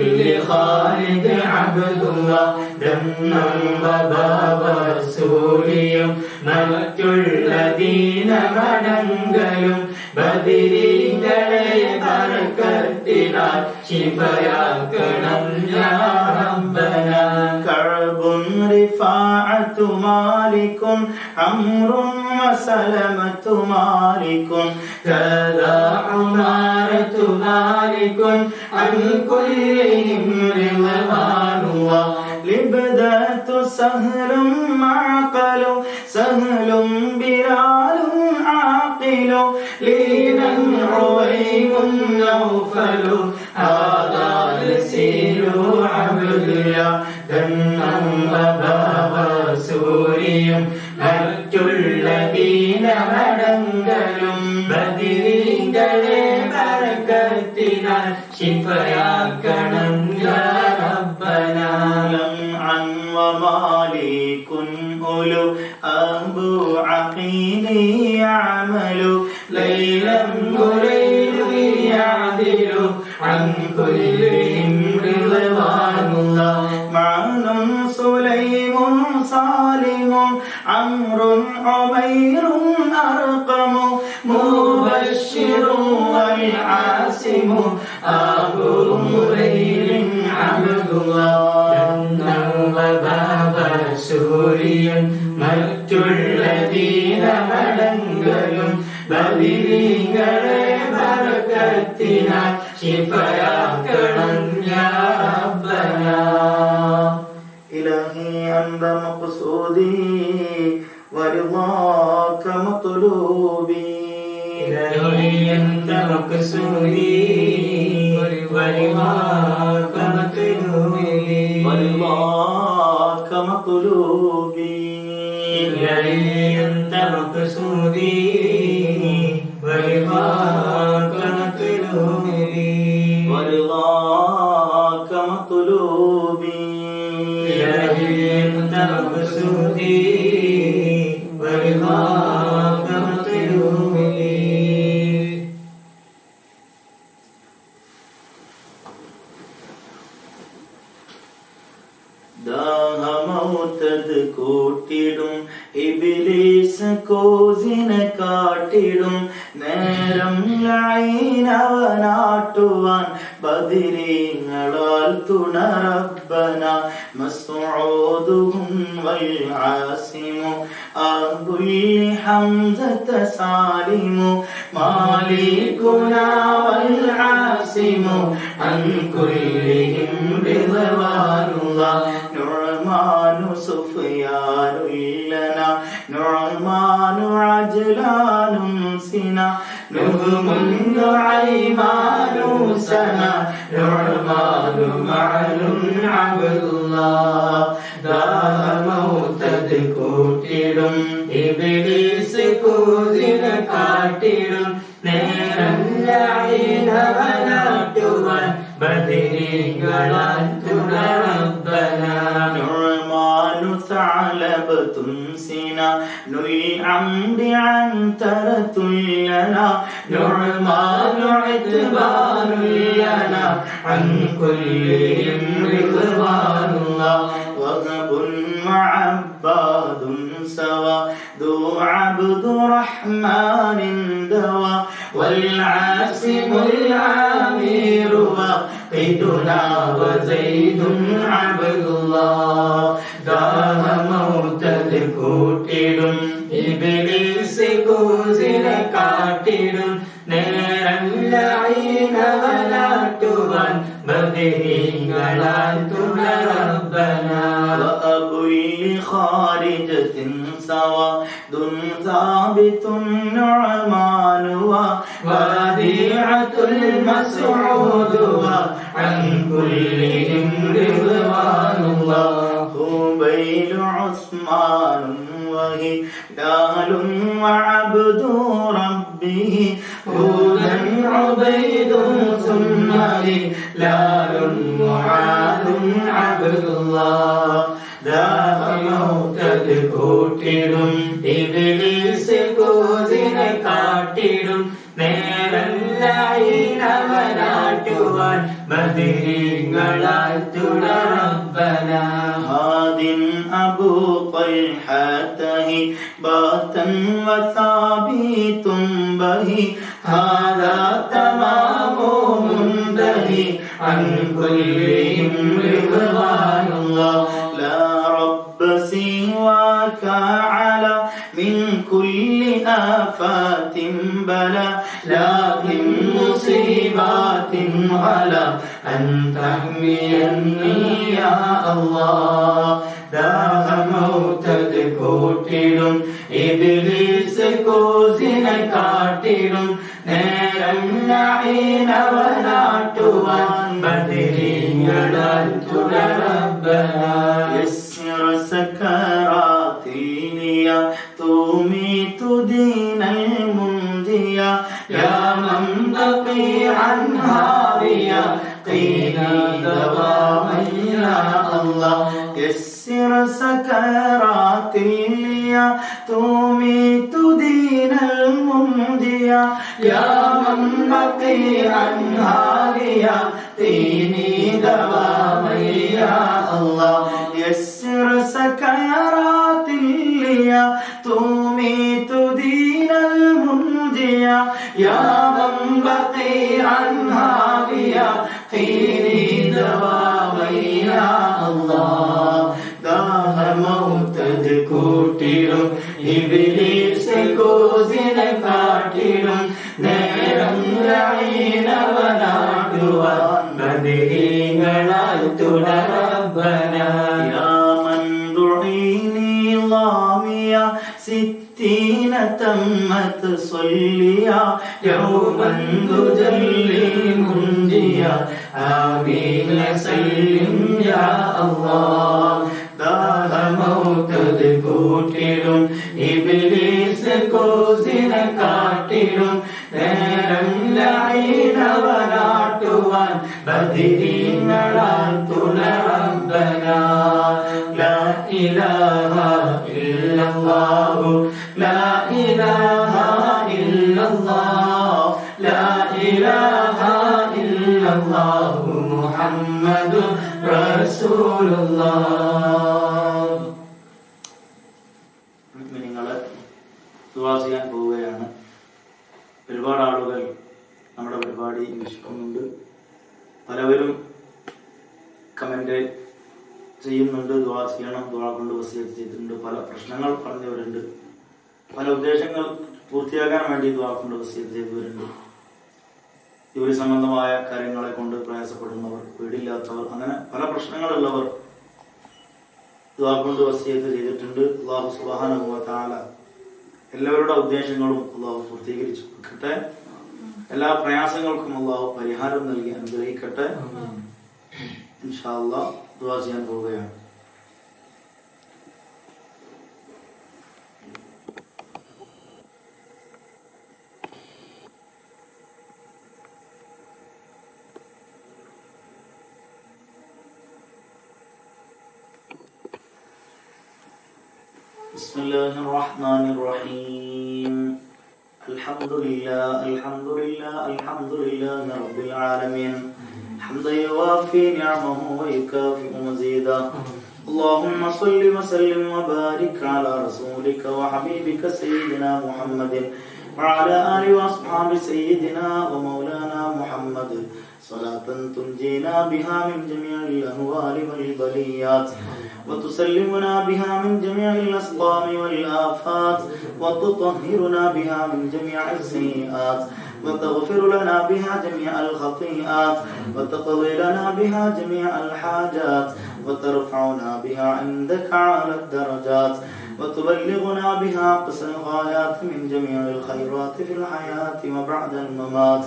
ഖാലിദ് അബ്ദുല്ലാഹ്. ദണ്ണം വബാവ സൂരിയും മറ്റുള്ള ദീനമടങ്കലും ബദിരീങ്ങളെ ബർക്കത്തിനാൽ ശിഫയാക്കണം യാ റബ്ബന. കഅബുൻ റിഫാഅതു മാലികുൻ അംറുൻ വസലമതു മാലികുൻ കദാ ഉമാറതു മാലികുൻ അൻ കുല്ലിഹിം റിദ്വാനുല്ലാഹ്. ലിബ്ദത്തു സഹ്ലും മഅഖലു സഹ്ലും ബിലാലും ആഖിലു ലീനൻ ഉവൈമുൻ നൗഫലു ഹാദാ ലസീലു അബ്ദില്ലാ. ദണ്ണം വബാവ സൂരിയും മറ്റുള്ള ദീനമടങ്കലും ബദിരീങ്ങളെ ബറകത്തിനാൽ ശിഫയാക്കണം യാ റബ്ബന. ലംഅൻ വമാലികുൻ ഉലു അബൂ അഖീലി യഅമലു ലൈലൻ വലൈലു യഅദിലു അൻ കുല്ലിഹിം റിദ്വാനുല്ലാഹ്. മഅനുൻ സുലൈമുൻ സാലിമുൻ അംറുൻ ഉമൈറുൻ അർഖമു മുബശ്ശിറുൻ വൽ ആസിമു അബൂ മുലൈലിൻ അബ്ദുല്ലാഹ്. ദണ്ണം വബാവ സൂരിയും മറ്റുള്ള ദീനമടങ്കലും ബദിരീങ്ങളെ ബറകത്തിനാൽ ശിഫയാക്കണം യാ റബ്ബന. ഇലാഹി അൻത മഖ്സൂദി വറിളാക മത്ലൂബി. ഇലാഹി അൻത മഖ്സൂദി വറിളാക മത്ലൂബി. വറിളാക മത്ലൂബി. ഇലാഹി അൻത മഖ്സൂദി വറിളാക മത്ലൂബി. വറിളാക മത്ലൂബി. ഇലാഹി അൻത മഖ്സൂദി വറിളാക മത്ലൂബി. ദാഹമൗതത് കൂട്ടിടും ഇബ്ലീസ് കോസിനെ കാട്ടിടും നേരം ലഈനവനാട്ടുവാൻ ബദരീങ്ങളാൽ തുണ റബ്ബന മസ്ഊദുഹും വൽ ആസിമു അബുൽ ഹംസത സാലിമു മാലികുനാ വൽ ആസിമു അൻ കുല്ലിഹിം റിദ്വാനുല്ലാഹ് നുഅ്മാനു സുഫ്യാനുൽ ലനാ നുഅ്മാനു അജ്ലാനും സിനാ നുഹ്മുൻ നുഐമാനു സനാ നുഅ്മാനു മഅലുൻ അബ്ദുല്ലാഹ് ദാമൗതദ് കൂട്ടിടും ഇബ്ലീസ് കൂതിനെ കാട്ടിടും നേരം ലഈനവനാട്ടുവാൻ ബദരീങ്ങളാൽ തുണ റബ്ബന നുഅ്മാനു സഅലബതുൻ സിനാ നുൽ അംരി അൻതറതുൽ ലനാ നുഅ്മാനു ഇത്ബാനുൽ ലനാ അൻ കുല്ലിഹിം റിദ്വാനുല്ലാഹ് വഹബുൻ വഅബ്ബാദുൻ സവാ ദു അബ്ദു റഹ്മാനിൻ ദവാ والعاصم العامر وقدنا وزيد عبد الله داه موتد കൂട്ടിടും ഇബ്ലീസ് കൂസിനെ കാട്ടിടും നേരം ലഈനവനാട്ടുവാൻ ബദരീങ്ങളാൽ തുണ റബ്ബന വഅബുൽ ഖാരിജത്തിൻ സവാദുൻ സാബിതുൻ നുഅ്മാനു വദീഅത്തുൽ മസ്ഊദു അൻ കുല്ലിഹിം റിദ്വാനുല്ലാഹ് ഹുബൈലു ഉസ്മാൻ وهلال وعبد ربه هودا عبيد ثم هلال معاذ عبد الله ذاك موتد കൂട്ടിടും ഇബ്ലീസ് കൂസിനെ കാട്ടിടും നേരം ലഈനവനാട്ടുവാൻ ബദരീങ്ങളാൽ തുണ റബ്ബന ഹാദിൻ അബൂ طلحته باتا وثابت به هذا تمام منتهي عن كلهم رضوان الله لا رب سواك على من كل آفات بلا لكن مصيبات على أن تحميني يا الله ദാഹ മൗതദ് കൂട്ടിടും ഇബ്ലീസ് കൂസിനെ കാട്ടിടും നേരം ലഈനവനാട്ടുവാൻ ബദരീങ്ങളാൽ തുണ റബ്ബന യസ്ർ സകറാതിയ തുമീതു ദീനൽ മുന്ദിയ യാ മൻ ബഖി അൻഹാരിയ ഖീനാ ദവാമൻ യാ അല്ലാഹ് يسر سكرات الليا تميت دين الممديا يا من بقي عنها ليقيني دواما يا الله يسر سكرات الليا تميت دين الممديا يا من بقي عنها ليقيني دواما يا الله ദാഹ മൗതദ് കൂട്ടിടും ഇബ്ലീസ് കൂസിനെ കാട്ടിടും നേരം ലഈനവനാട്ടുവാൻ ബദരീങ്ങളാൽ തുണ റബ്ബന യാ മൻ ദുഈനി ളാമിയ ستين تمت صليا يوما تجلي منجيا آمين سلم يا الله ദാഹ മൗതദ് കൂട്ടിടും ഇബ്ലീസ് കൂസിനെ കാട്ടിടും നേരം ലഈനവനാട്ടുവാൻ ബദരീങ്ങളാൽ തുണ റബ്ബന ലാ ഇലാഹ ഇല്ലല്ലാഹു ലാ ഇലാഹ ഇല്ലല്ലാഹ് ലാ ഇലാഹ ഇല്ലല്ലാഹു മുഹമ്മദുർ റസൂലുള്ളാഹ് ചെയ്യാൻ പോവുകയാണ്. ഒരുപാട് ആളുകൾ നമ്മുടെ പരിപാടി വീക്ഷിക്കുന്നുണ്ട്. പലവരും കമന്റ് ചെയ്യുന്നുണ്ട്, ദുആ ചെയ്യണം, ദുആ കൊണ്ട് വസിയത്ത് ചെയ്തിട്ടുണ്ട്. പല പ്രശ്നങ്ങൾ പറഞ്ഞവരുണ്ട്, പല ഉദ്ദേശങ്ങൾ പൂർത്തിയാക്കാൻ വേണ്ടി ദുആ കൊണ്ട് വസിയത്ത് ചെയ്തവരുണ്ട്. ജോലി സംബന്ധമായ കാര്യങ്ങളെ കൊണ്ട് പ്രയാസപ്പെടുന്നവർ, വീടില്ലാത്തവർ, അങ്ങനെ പല പ്രശ്നങ്ങളുള്ളവർ ദുആ കൊണ്ട് വസിയത്ത് ചെയ്തിട്ടുണ്ട്. അല്ലാഹു സുബ്ഹാനഹു വ തആല എല്ലാവരുടെ ഉദ്ദേശങ്ങളും അല്ലാഹു പൂർത്തീകരിച്ചു വെക്കട്ടെ. എല്ലാ പ്രയാസങ്ങൾക്കും അല്ലാഹു പരിഹാരം നൽകി അനുഗ്രഹിക്കട്ടെ. ഇൻഷാ അല്ലാഹ് ദുആ ചെയ്യാൻ പോവുകയാണ്. بسم الله الرحمن الرحيم. الحمد لله الحمد لله الحمد لله رب العالمين حمدا يوافي نعمه ويكافئ مزيدا. اللهم صل وسلم وبارك على رسولك وحبيبك سيدنا محمد وعلى آله وأصحاب سيدنا ومولانا محمد صلاة تنجينا بها من جميع الأهوال والبليات وتسلمنا بها من جميع الأسقام والآفات وتطهرنا بها من جميع السيئات وتغفر لنا بها جميع الخطيئات وتقضي لنا بها جميع الحاجات وترفعنا بها عندك على الدرجات وتبلغنا بها أقصى الغايات من جميع الخيرات في الحياة وبعد الممات.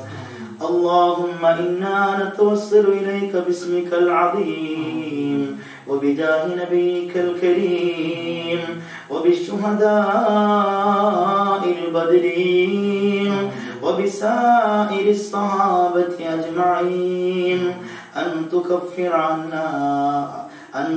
اللهم إنا نتوسل إليك باسمك العظيم وبجاه نبيك الكريم وبالشهداء البدرين وبسائر الصحابة أجمعين أن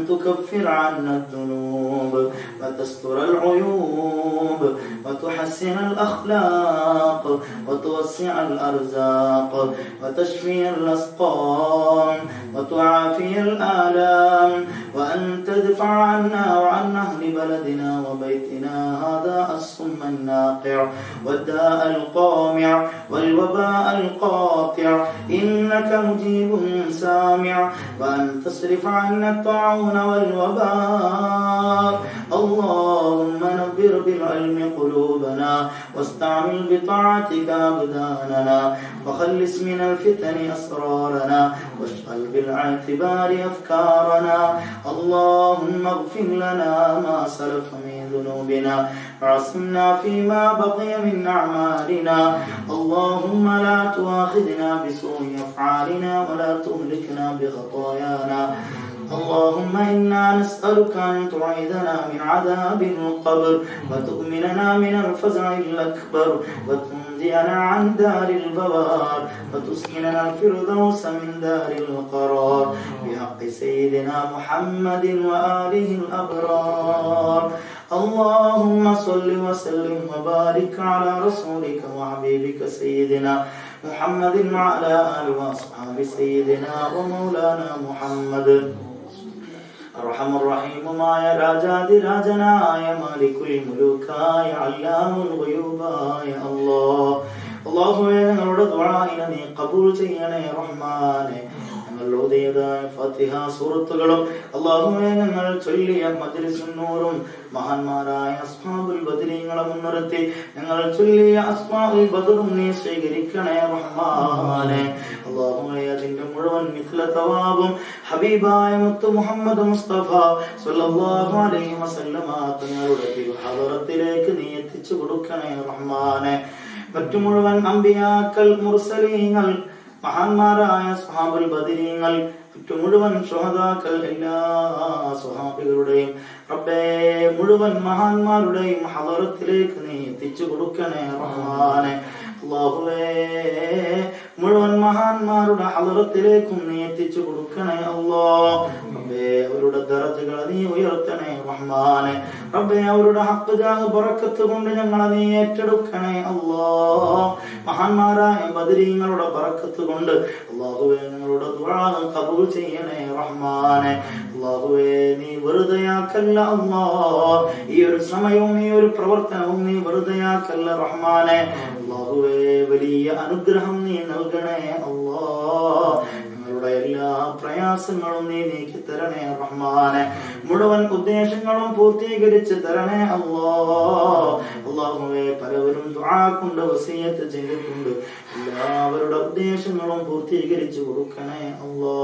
تكفر عنا الذنوب وتستر العيوب وتحسن الأخلاق وتوسع الأرزاق وتشفي الأسقام وتعافي الآلام وأن تدفع عنا وعن أهل بلدنا وبيتنا هذا الصم الناقع والداء القامع والوباء القاطع إنك مجيب سامع. وأن تصرف عنا الطاعون والوباء. اللهم نبر بالعلم قلوبنا واستعمل بطاعتك أبداننا وخلص من الفتن أسرارنا واشغل بالاعتبار أفكارنا. اللهم اغفر لنا ما سلف من ذنوبنا وعصمنا فيما بقي من أعمالنا. اللهم لا تؤاخذنا بسوء أفعالنا ولا تهلكنا بخطايانا. اللهم إنا نسألك أن تعيذنا من عذاب القبر وتؤمننا من الفزع الأكبر وتنجينا عن دار البوار وتسكننا الفردوس من دار القرار بحق سيدنا محمد وآله الأبرار. اللهم صل وسلم وبارك على رسولك وحبيبك سيدنا محمد وعلى آله وأصحاب سيدنا ومولانا محمد. അർഹമുർ-റഹീമുമായ രാജാധിരാജനായ മാലിക്കുൽ മുലൂക്കായ അല്ലാമുൽ ഗുയൂബായ അല്ലാഹുവേ, ഞങ്ങളുടെ ദുആഇനെ നീ ഖബൂൽ ചെയ്യണേ റഹ്മാനേ. ഞങ്ങൾ ഓതിയതായ ഫാത്തിഹ സൂറത്തുകളും അല്ലാഹുവേ ഞങ്ങൾ ചൊല്ലിയ മജ്ലിസുൻ നൂറും മഹാന്മാരായ അസ്ഹാബുൽ ബദരീങ്ങളെ മുൻനിർത്തി ഞങ്ങൾ ചൊല്ലിയ അസ്മാഉൽ ബദറും നീ സ്വീകരിക്കണേ റഹ്മാനേ. അല്ലാഹുവേ, അതിന്റെ മുഴുവൻ മിസ്ല തവാബും ഹബീബായ മുത്ത് മുഹമ്മദ് മുസ്തഫ സ്വല്ലല്ലാഹു അലൈഹി വസല്ലമ തങ്ങളുടെ ഹദറത്തിലേക്ക് നീ എത്തിച്ചു കൊടുക്കണേ റഹ്മാനേ. മറ്റു മുഴുവൻ അംബിയാക്കൾ, മുർസലീങ്ങൾ, മഹാന്മാരായ സ്വഹാബുൽ ബദരീങ്ങൾ, മറ്റു മുഴുവൻ ശുഹദാക്കൾ, എല്ലാ സ്വഹാബികളുടെയും റബ്ബേ മുഴുവൻ മഹാന്മാരുടെയും ഹദറത്തിലേക്ക് നീ എത്തിച്ചു കൊടുക്കണേ റഹ്മാനേ. അല്ലാഹുവേ, മുഴുവൻ മഹാന്മാരുടെ ഹദറത്തിലേക്കും നീ എത്തിച്ചു കൊടുക്കണേ അല്ലാഹ്. റബ്ബേ, അവരുടെ ദറജകൾ നീ ഉയർത്തണേ റഹ്മാനേ. റബ്ബേ, അവരുടെ ഹഖ് ജാഹ് ബറക്കത്ത് കൊണ്ട് ഞങ്ങളെ നീ ഏറ്റെടുക്കണേ അല്ലാഹ്. മഹാന്മാരായ ബദരീങ്ങളുടെ ബറക്കത്ത് കൊണ്ട് അല്ലാഹുവേ ഞങ്ങളുടെ ദുആ ഖബൂൽ ചെയ്യണേ റഹ്മാനേ. അല്ലാഹുവേ നീ വെറുതെയാക്കല്ല അല്ലാ, ഈ ഒരു സമയവും ഈ ഒരു പ്രവർത്തനവും നീ വെറുതെയാക്കല്ല റഹ്മാനെ. അല്ലാഹുവേ വലിയ അനുഗ്രഹം നീ നൽകണേ അല്ലാ, ഞങ്ങളുടെ എല്ലാ പ്രയാസങ്ങളും നീ നീക്കി തരണേ റഹ്മാനെ, മുഴുവൻ ഉദ്ദേശങ്ങളും പൂർത്തീകരിച്ച് തരണേ അല്ലാ. അല്ലാഹുവേ പലവരും ദുആ കൊണ്ട് വസിയത്ത് ചെയ്തിട്ടുണ്ട്, എല്ലാവരുടെ ഉദ്ദേശങ്ങളും പൂർത്തീകരിച്ചു കൊടുക്കണേ അല്ലാ.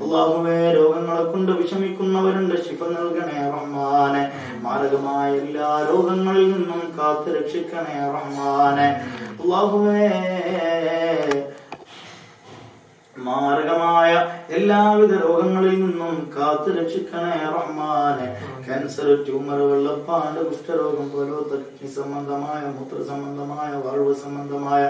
അല്ലാഹുവേ രോഗങ്ങളെ കൊണ്ട് വിഷമിക്കുന്നവരുണ്ട്, ശിഫ നൽകണേ റഹ്മാനെ, മാരകമായ എല്ലാ രോഗങ്ങളിൽ നിന്നും കാത്തു രക്ഷിക്കണേ റഹ്മാനെ. അല്ലാഹുവേ മാരകമായ എല്ലാവിധ രോഗങ്ങളിൽ നിന്നും കാത്തു രക്ഷിക്കണേ റഹ്മാനെ. ക്യാൻസർ, ട്യൂമർ, വെള്ളപ്പാണ്ട്, കുഷ്ഠരോഗം പോലത്തെ കിഡ്നി സംബന്ധമായ, മൂത്ര സംബന്ധമായ, വാൾവ് സംബന്ധമായ,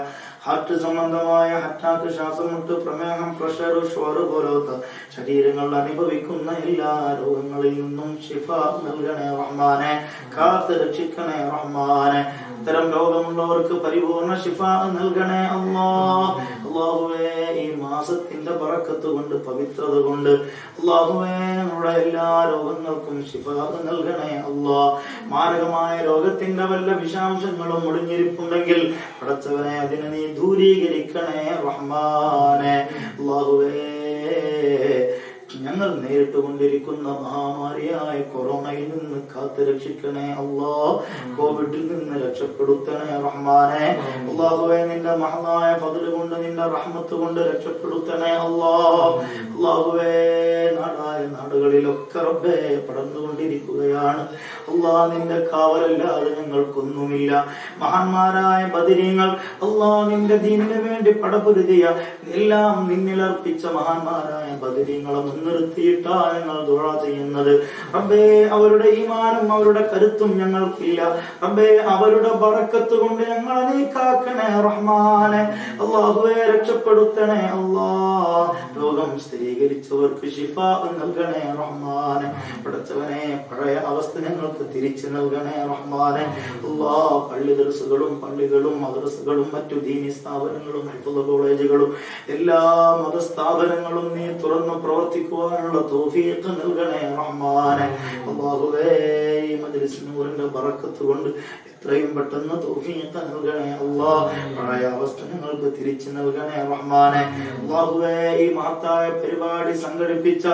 ഹാർട്ട് സംബന്ധമായ, അറ്റാക്ക്, ശ്വാസമുട്ട്, പ്രമേഹം, പ്രഷർ, ഷുഗർ പോലത്തെ ശരീരങ്ങൾ അനുഭവിക്കുന്ന എല്ലാ രോഗങ്ങളിൽ നിന്നും ശിഫ നൽകണേ റഹ്മാനെ, കാത്ത് രക്ഷിക്കണേ റഹ്മാനെ. ഇത്തരം രോഗമുള്ളവർക്ക് പരിപൂർണ ശിഫ നൽകണേ അല്ലാഹ്. അല്ലാഹുവേ ഈ മാസത്തിന്റെ ബറക്കത്ത് കൊണ്ട്, പവിത്രത കൊണ്ട് അല്ലാഹുവേ നമ്മുടെ എല്ലാ രോഗങ്ങൾക്കും ശിഫ നൽകണേ അല്ലാഹ്. മാരകമായ രോഗത്തിന്റെ വല്ല വിഷാംശങ്ങളും ഒളിഞ്ഞിരിപ്പുണ്ടെങ്കിൽ പടച്ചവനെ അതിനെ നീ ദൂരീകരിക്കണേ റഹ്മാനെ. അല്ലാഹുവേ ഞങ്ങൾ നേരിട്ട് കൊണ്ടിരിക്കുന്ന മഹാമാരിയായ കൊറോണയിൽ നിന്ന് കാത്തു രക്ഷിക്കണേ അല്ലാഹ്, കോവിഡിൽ നിന്ന് രക്ഷപ്പെടുത്തണേ റഹ്മാനെ. അല്ലാഹുവേ നിന്റെ മഹത്തായ ഫദ്ല് കൊണ്ട്, നിന്റെ റഹ്മത്ത് കൊണ്ട് രക്ഷപ്പെടുത്തണേ അല്ലാഹ്. അല്ലാഹുവേ നാടായ നാടുകളിലൊക്കെ റബ്ബേ പടർന്നുകൊണ്ടിരിക്കുകയാണ് അല്ലാഹ്, നിന്റെ കാവലല്ലാതെ ഞങ്ങൾക്കൊന്നുമില്ല. മഹാന്മാരായ ബദരീങ്ങൾ അല്ലാഹ് നിന്റെ ദീനിന് വേണ്ടി പടപൊരുതിയ എല്ലാം നിന്നിലർപ്പിച്ച മഹാന്മാരായ ബദരീങ്ങളെ നിർത്തിയിട്ടാ ഞങ്ങൾ ദുആ ചെയ്യുന്നത്. റബ്ബേ അവരുടെ ഈമാനും അവരുടെ കരുത്തും ഞങ്ങൾക്കില്ല റബ്ബേ, അവരുടെ ബറക്കത്ത് കൊണ്ട് ഞങ്ങളെ നീ കാക്കണേ റഹ്മാനെ. അല്ലാഹുവേ രക്ഷപ്പെടുത്തണേ അല്ലാഹ്. രോഗം സ്ഥിരീകരിച്ചവർക്ക് ശിഫ നൽകണേ റഹ്മാനെ. പടച്ചവനെ പഴയ അവസ്ഥ ഞങ്ങൾക്ക് തിരിച്ചു നൽകണേ റഹ്മാനെ. അല്ലാഹ് പള്ളി ദർസുകളും പള്ളികളും മദ്രസകളും മറ്റു ദീനി സ്ഥാപനങ്ങളും ഹിഫ്ള് കോളേജുകളും എല്ലാ മതസ്ഥാപനങ്ങളും നീ തുറന്ന് പ്രവർത്തിക്കുവാനുള്ള തൗഫീഖ് നൽകണേ റഹ്മാനെ. അല്ലാഹുവേ ഈ മജ്ലിസ് നൂറിന്റെ ബറക്കത്ത് കൊണ്ട് എത്രയും പെട്ടെന്ന് തൗഫീഖ് നൽകണേ അല്ലാഹ്. പഴയ അവസ്ഥ ഞങ്ങൾക്ക് തിരിച്ചു നൽകണേ റഹ്മാനെ. അല്ലാഹുവേ ഈ മഹത്തായ പരിപാടി സംഘടിപ്പിച്ച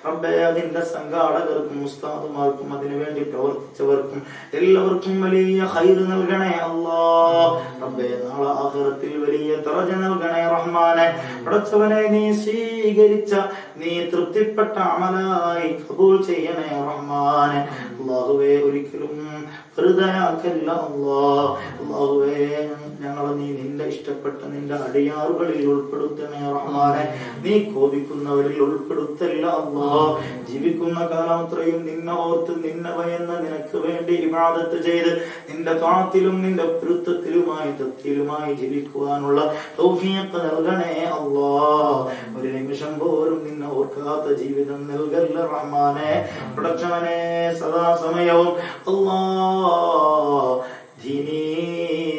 റബ്ബേ അതിന്റെ സംഘാടകർക്കും ഉസ്താദുമാർക്കും അതിനുവേണ്ടി പ്രവർത്തിച്ചവർക്കും എല്ലാവർക്കും വലിയ ഖൈർ നൽകണേ അല്ലാഹ്. റബ്ബേ നാളെ ആഖിറത്തിൽ വലിയ ദറജ നൽകണേ റഹ്മാനെ. പടച്ചവനെ നീ സ്വീകരിച്ച, നീ തൃപ്തിപ്പെട്ട അമലായി ഖബൂൽ ചെയ്യണേ റഹ്മാനെ. അല്ലാഹുവേ ഒരിക്കലും ഹൃദയാക്കല്ല അല്ലാഹ്. അല്ലാഹുവേ ഞങ്ങളെ നീ നിന്റെ ഇഷ്ടപ്പെട്ട നിന്റെ അടിയാറുകളിൽ ഉൾപ്പെടുത്തണേ റഹ്മാനെ. നീ കോപിക്കുന്നവരിൽ ഉൾപ്പെടുത്തല്ല അല്ലാഹ്. ജീവിക്കുന്ന കാലമത്രയും നിന്നെ ഓർത്ത്, നിന്നെ ഭയന്ന്, നിനക്ക് വേണ്ടി ഇബാദത്ത് ചെയ്ത് നിന്റെ താഅത്തിലും നിന്റെ പൊരുത്തത്തിലുമായി തൃപ്തിയിലുമായി ജീവിക്കുവാനുള്ള തൗഫീഖ് നൽകണേ അല്ലാഹ്. ഒരു നിമിഷം പോലും നിന്നെ ഓർക്കാത്ത ജീവിതം നൽകല്ല റഹ്മാനെ. പടച്ചവനെ സദാസമയവും അല്ലാഹ് ദീനീ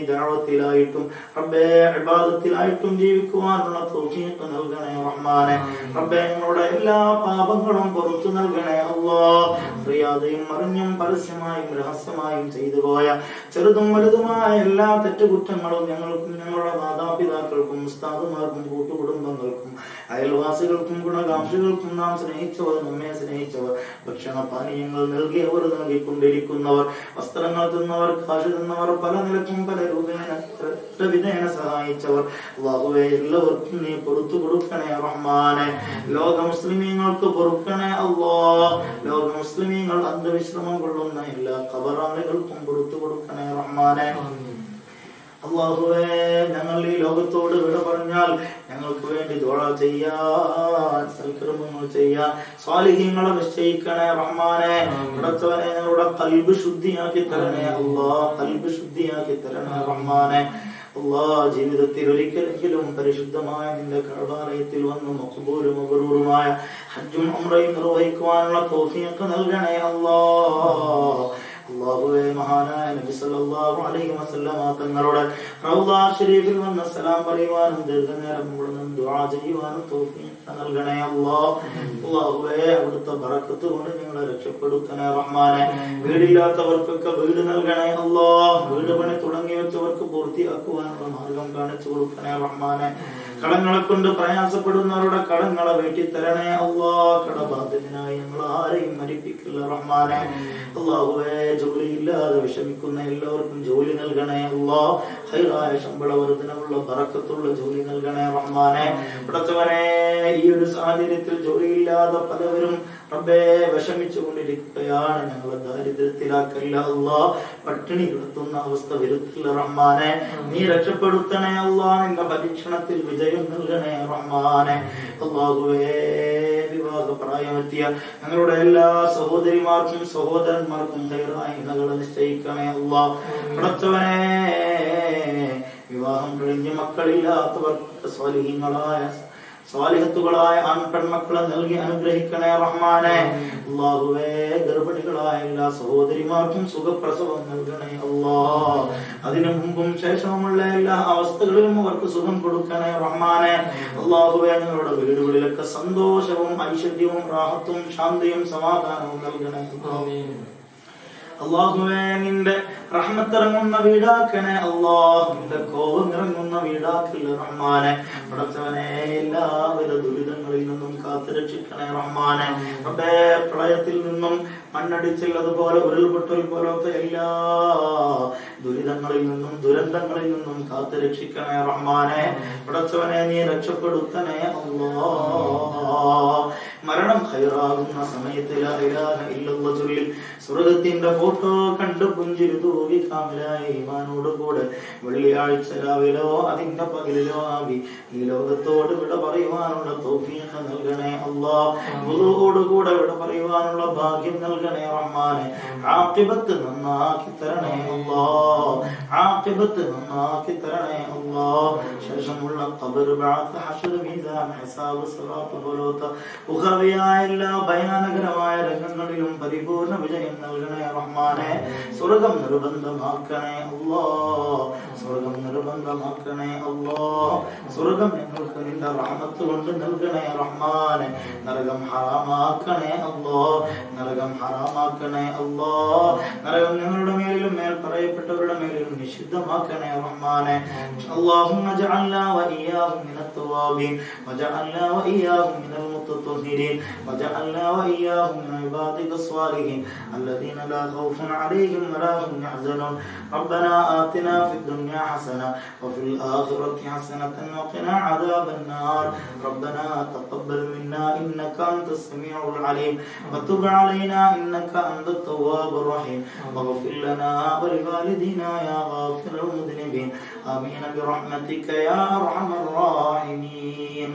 ദഅവത്തിലായിട്ടും റബ്ബേ ഇബാദത്തിലായിട്ടും ജീവിക്കുവാനുള്ള തൗഫീഖ് നൽകണേ റഹ്മാനെ. റബ്ബേ ഞങ്ങളുടെ എല്ലാ പാപങ്ങളും പുറത്തു നൽകണേ അല്ലാഹ്. അറിയാതെയും അറിഞ്ഞും പരസ്യമായും രഹസ്യമായും ചെയ്തു പോയ ചെറുതും വലുതുമായ എല്ലാ തെറ്റുകുറ്റങ്ങളും ഞങ്ങൾക്കും ഞങ്ങളുടെ മാതാപിതാക്കൾക്കും ഉസ്താദുമാർക്കും കൂട്ടുകുടുംബങ്ങൾക്കും അയൽവാസികൾക്കും ഗുണകാംക്ഷികൾക്കും നാം സ്നേഹിച്ചവർ, നമ്മെ സ്നേഹിച്ചവർ, ഭക്ഷണ പാനീയങ്ങൾ നൽകിയവർ, നൽകിക്കൊണ്ടിരിക്കുന്നവർ, വസ്ത്രങ്ങൾ തിന്നവർ, കാശ് തിന്നവർ, പല നിലക്കും പല വിധേന സഹായിച്ചവർ അല്ലാഹുവേ എല്ലാവർക്കും നീ പൊറുത്തു കൊടുക്കണേ റഹ്മാനെ. ലോക മുസ്ലിമീങ്ങൾക്ക് പൊറുക്കണേ അല്ലാഹ്. ലോക മുസ്ലിമീങ്ങൾ അന്ധവിശ്രമം കൊള്ളുന്ന എല്ലാ ഖബറാളികൾക്കും പൊറുത്തു കൊടുക്കണേ റഹ്മാനെ. അല്ലാഹുവേ ഞങ്ങൾ ഈ ലോകത്തോട് വിട പറഞ്ഞാൽ ഞങ്ങൾക്ക് വേണ്ടി ദുആ ചെയ്യാൻ, സൽക്കർമ്മങ്ങൾ ചെയ്യാൻ സ്വാലിഹീങ്ങളെ നിശ്ചയിക്കണേ റഹ്മാനെ. പടച്ചവനെ ഞങ്ങളുടെ ഖൽബ് ശുദ്ധിയാക്കി തരണേ അല്ലാഹ്. ഖൽബ് ശുദ്ധിയാക്കി തരണേ റഹ്മാനെ. അല്ലാഹ് ജീവിതത്തിൽ ഒരിക്കലെങ്കിലും പരിശുദ്ധമായ നിന്റെ കഅബാലയത്തിൽ വന്ന് മഖ്ബൂലും മബ്റൂറുമായ ഹജ്ജും ഉംറയും നിർവഹിക്കുവാനുള്ള തൗഫീഖ് നൽകണേ അല്ലാഹ്. അല്ലാഹുവേ മഹാനായ നബി സല്ലല്ലാഹു അലൈഹി വസല്ലമ തങ്ങളുടെ റൗള ശരീഫിൽ വന്ന സലാം പറയുവാനും ദീർഘനേരം മുഴുവൻ ദുആ ചെയ്യുവാനും തൗഫീഖ് നൽകണേ അല്ലാഹ്. അല്ലാഹുവേ അവിടുത്തെ ബറക്കത്ത് കൊണ്ട് ഞങ്ങളെ രക്ഷപ്പെടുത്തണേ റഹ്മാനെ. വീടില്ലാത്തവർക്കൊക്കെ വീട് നൽകണേ അല്ലാഹ്. വീട് പണി തുടങ്ങി വെച്ചവർക്ക് പൂർത്തിയാക്കുവാനുള്ള മാർഗം കാണിച്ചു കൊടുക്കണേ റഹ്മാനെ. കടങ്ങളെ കൊണ്ട് പ്രയാസപ്പെടുന്നവരുടെ കടങ്ങളെ വീട്ടിത്തരണേ അല്ലാഹ്. കടബാധ്യതനായി ഞങ്ങൾ ആരെയും മരിപ്പിക്കില്ല റഹ്മാനെ. അല്ലാഹുവേ ജോലിയില്ലാതെ വിഷമിക്കുന്ന എല്ലാവർക്കും ജോലി നൽകണേ അല്ലാഹ്. ഖൈറായ ശമ്പള വർധനമുള്ള ബറക്കത്തുള്ള ജോലി നൽകണേ റഹ്മാനെ. പടച്ചവനെ ഈ ഒരു സാഹചര്യത്തിൽ ജോലിയില്ലാതെ പലവരും റബ്ബേ വിഷമിച്ചു കൊണ്ടിരിക്കുകയാണ്. ഞങ്ങളെ ദാരിദ്ര്യത്തിലാക്കല്ല അല്ലാഹ്. പട്ടിണി കിടത്തുന്ന അവസ്ഥ വരുത്തില്ല റഹ്മാനെ. നീ രക്ഷപ്പെടുത്തണേ അല്ലാഹ്. നിന്റെ പരീക്ഷണത്തിൽ വിജയം നൽകണേ റഹ്മാനെ. അല്ലാഹുവേ വിവാഹ പ്രായമെത്തിയ ഞങ്ങളുടെ എല്ലാ സഹോദരിമാർക്കും സഹോദരന്മാർക്കും ഖൈറായ ഇണകളെ നിശ്ചയിക്കണേ അല്ലാഹ്. പടച്ചവനെ വിവാഹം കഴിഞ്ഞ് മക്കളില്ലാത്തവർക്ക് സ്വാലിഹത്തുകളായ ആൺ പെൺമക്കളെ നൽകി അനുഗ്രഹിക്കണേ റഹ്മാനെ. അല്ലാഹുവേ ഗർഭിണികളായ എല്ലാ സഹോദരിമാർക്കും സുഖപ്രസവം നൽകണേ അല്ലാഹ്. അതിനു മുമ്പും ശേഷവുമുള്ള എല്ലാ അവസ്ഥകളിലും അവർക്ക് സുഖം കൊടുക്കണേ റഹ്മാനെ. അല്ലാഹുവേ ഞങ്ങളുടെ വീടുകളിലൊക്കെ സന്തോഷവും ഐശ്വര്യവും റാഹത്തും ശാന്തിയും സമാധാനവും നൽകണേ അല്ലാഹുവേ. നിന്റെ റഹ്മത്തിറങ്ങുന്ന വീടാക്കണേ അല്ലാഹ്. നിന്റെ കോപം ഇറങ്ങുന്ന വീടാക്കല്ലേ റഹ്മാനെ. പടച്ചവനെ എല്ലാവിധ ദുരിതങ്ങളിൽ നിന്നും കാത്തുരക്ഷിക്കണേ റഹ്മാനെ. റബ്ബേ പ്രളയത്തിൽ നിന്നും മണ്ണടിച്ചുള്ളതുപോലെ ഉരുൾപൊട്ടൽ പോലത്തെ എല്ലാ ദുരിതങ്ങളിൽ നിന്നും ദുരന്തങ്ങളിൽ നിന്നും കാത്തുരക്ഷിക്കണേ റഹ്മാനെ. പടച്ചവനെ നീ രക്ഷപ്പെടുത്തണേ അല്ലാഹ്. മരണം ഖൈറാകുന്ന സമയത്ത് ലാ ഇലാഹ ഇല്ലല്ലാഹ് ചൊല്ലി സ്വർഗ്ഗത്തിന്റെ ഫോട്ടോ കണ്ട് പുഞ്ചിരി തൂകി കാമിലായ ഈമാനോട് കൂടെ വെള്ളിയാഴ്ച രാവിലോ അതിന്റെ പകലിലോ ആകി ഈ ലോകത്തോട് വിട പറയുവാനുള്ള തൗഫീഖ് നൽകണേ അല്ലാഹ്. വുളൂഓട് കൂടെ വിട പറയുവാനുള്ള ഭാഗ്യം നൽകണേ റഹ്മാനെ. ആഖിബത്ത് നന്നാക്കി തരണേ അല്ലാഹ്. ആഖിബത്ത് നന്നാക്കി തരണേ അല്ലാഹ്. ശേഷമുള്ള ഖബർ ബഅത്ത് ഹശ്ർ മീസാൻ ഹിസാബ് സിറാത്ത് പോലത്തെ ഉഖറവിയായ എല്ലാ ഭയാനകരമായ രംഗങ്ങളിലും പരിപൂർണ വിജയം നൽകണേ റഹ്മാനെ. സ്വർഗ്ഗം നിർബന്ധമാക്കണേ അല്ലാഹ്. സ്വർഗ്ഗം നിർബന്ധമാക്കണേ അല്ലാഹ്. സ്വർഗ്ഗം ഞങ്ങൾക്ക് നിന്റെ റഹ്മത്ത് കൊണ്ട് നൽകണേ റഹ്മാനെ. നരകം ഹറാമാക്കണേ അല്ലാഹ്. നരകം ഹറാമാക്കണേ അല്ലാഹ്. നരകം ഞങ്ങളുടെ മേലിലും മേൽ പറയപ്പെട്ടവരുടെ മേലിലും നിഷിദ്ധമാക്കണേ റഹ്മാനെ. അല്ലാഹുമ്മ ജഅൽനാ വഇയ്യാഹും മിനത് തവാബീൻ വജഅൽനാ വഇയ്യാഹും മിനൽ മുത്തത്വഹിരീൻ വജഅൽനാ വഇയ്യാഹും മിൻ ഇബാദിക സ്വാലിഹീൻ الذين لا خوف عليهم ولا هم يحزنون ربنا آتنا في الدنيا حسنة وفي الآخرة حسنة وقنا عذاب النار ربنا تقبل منا إنك أنت السميع العليم وتب علينا إنك أنت التواب الرحيم واغفر لنا ولوالدينا يا غافر المذنبين آمين برحمتك يا أرحم الراحمين.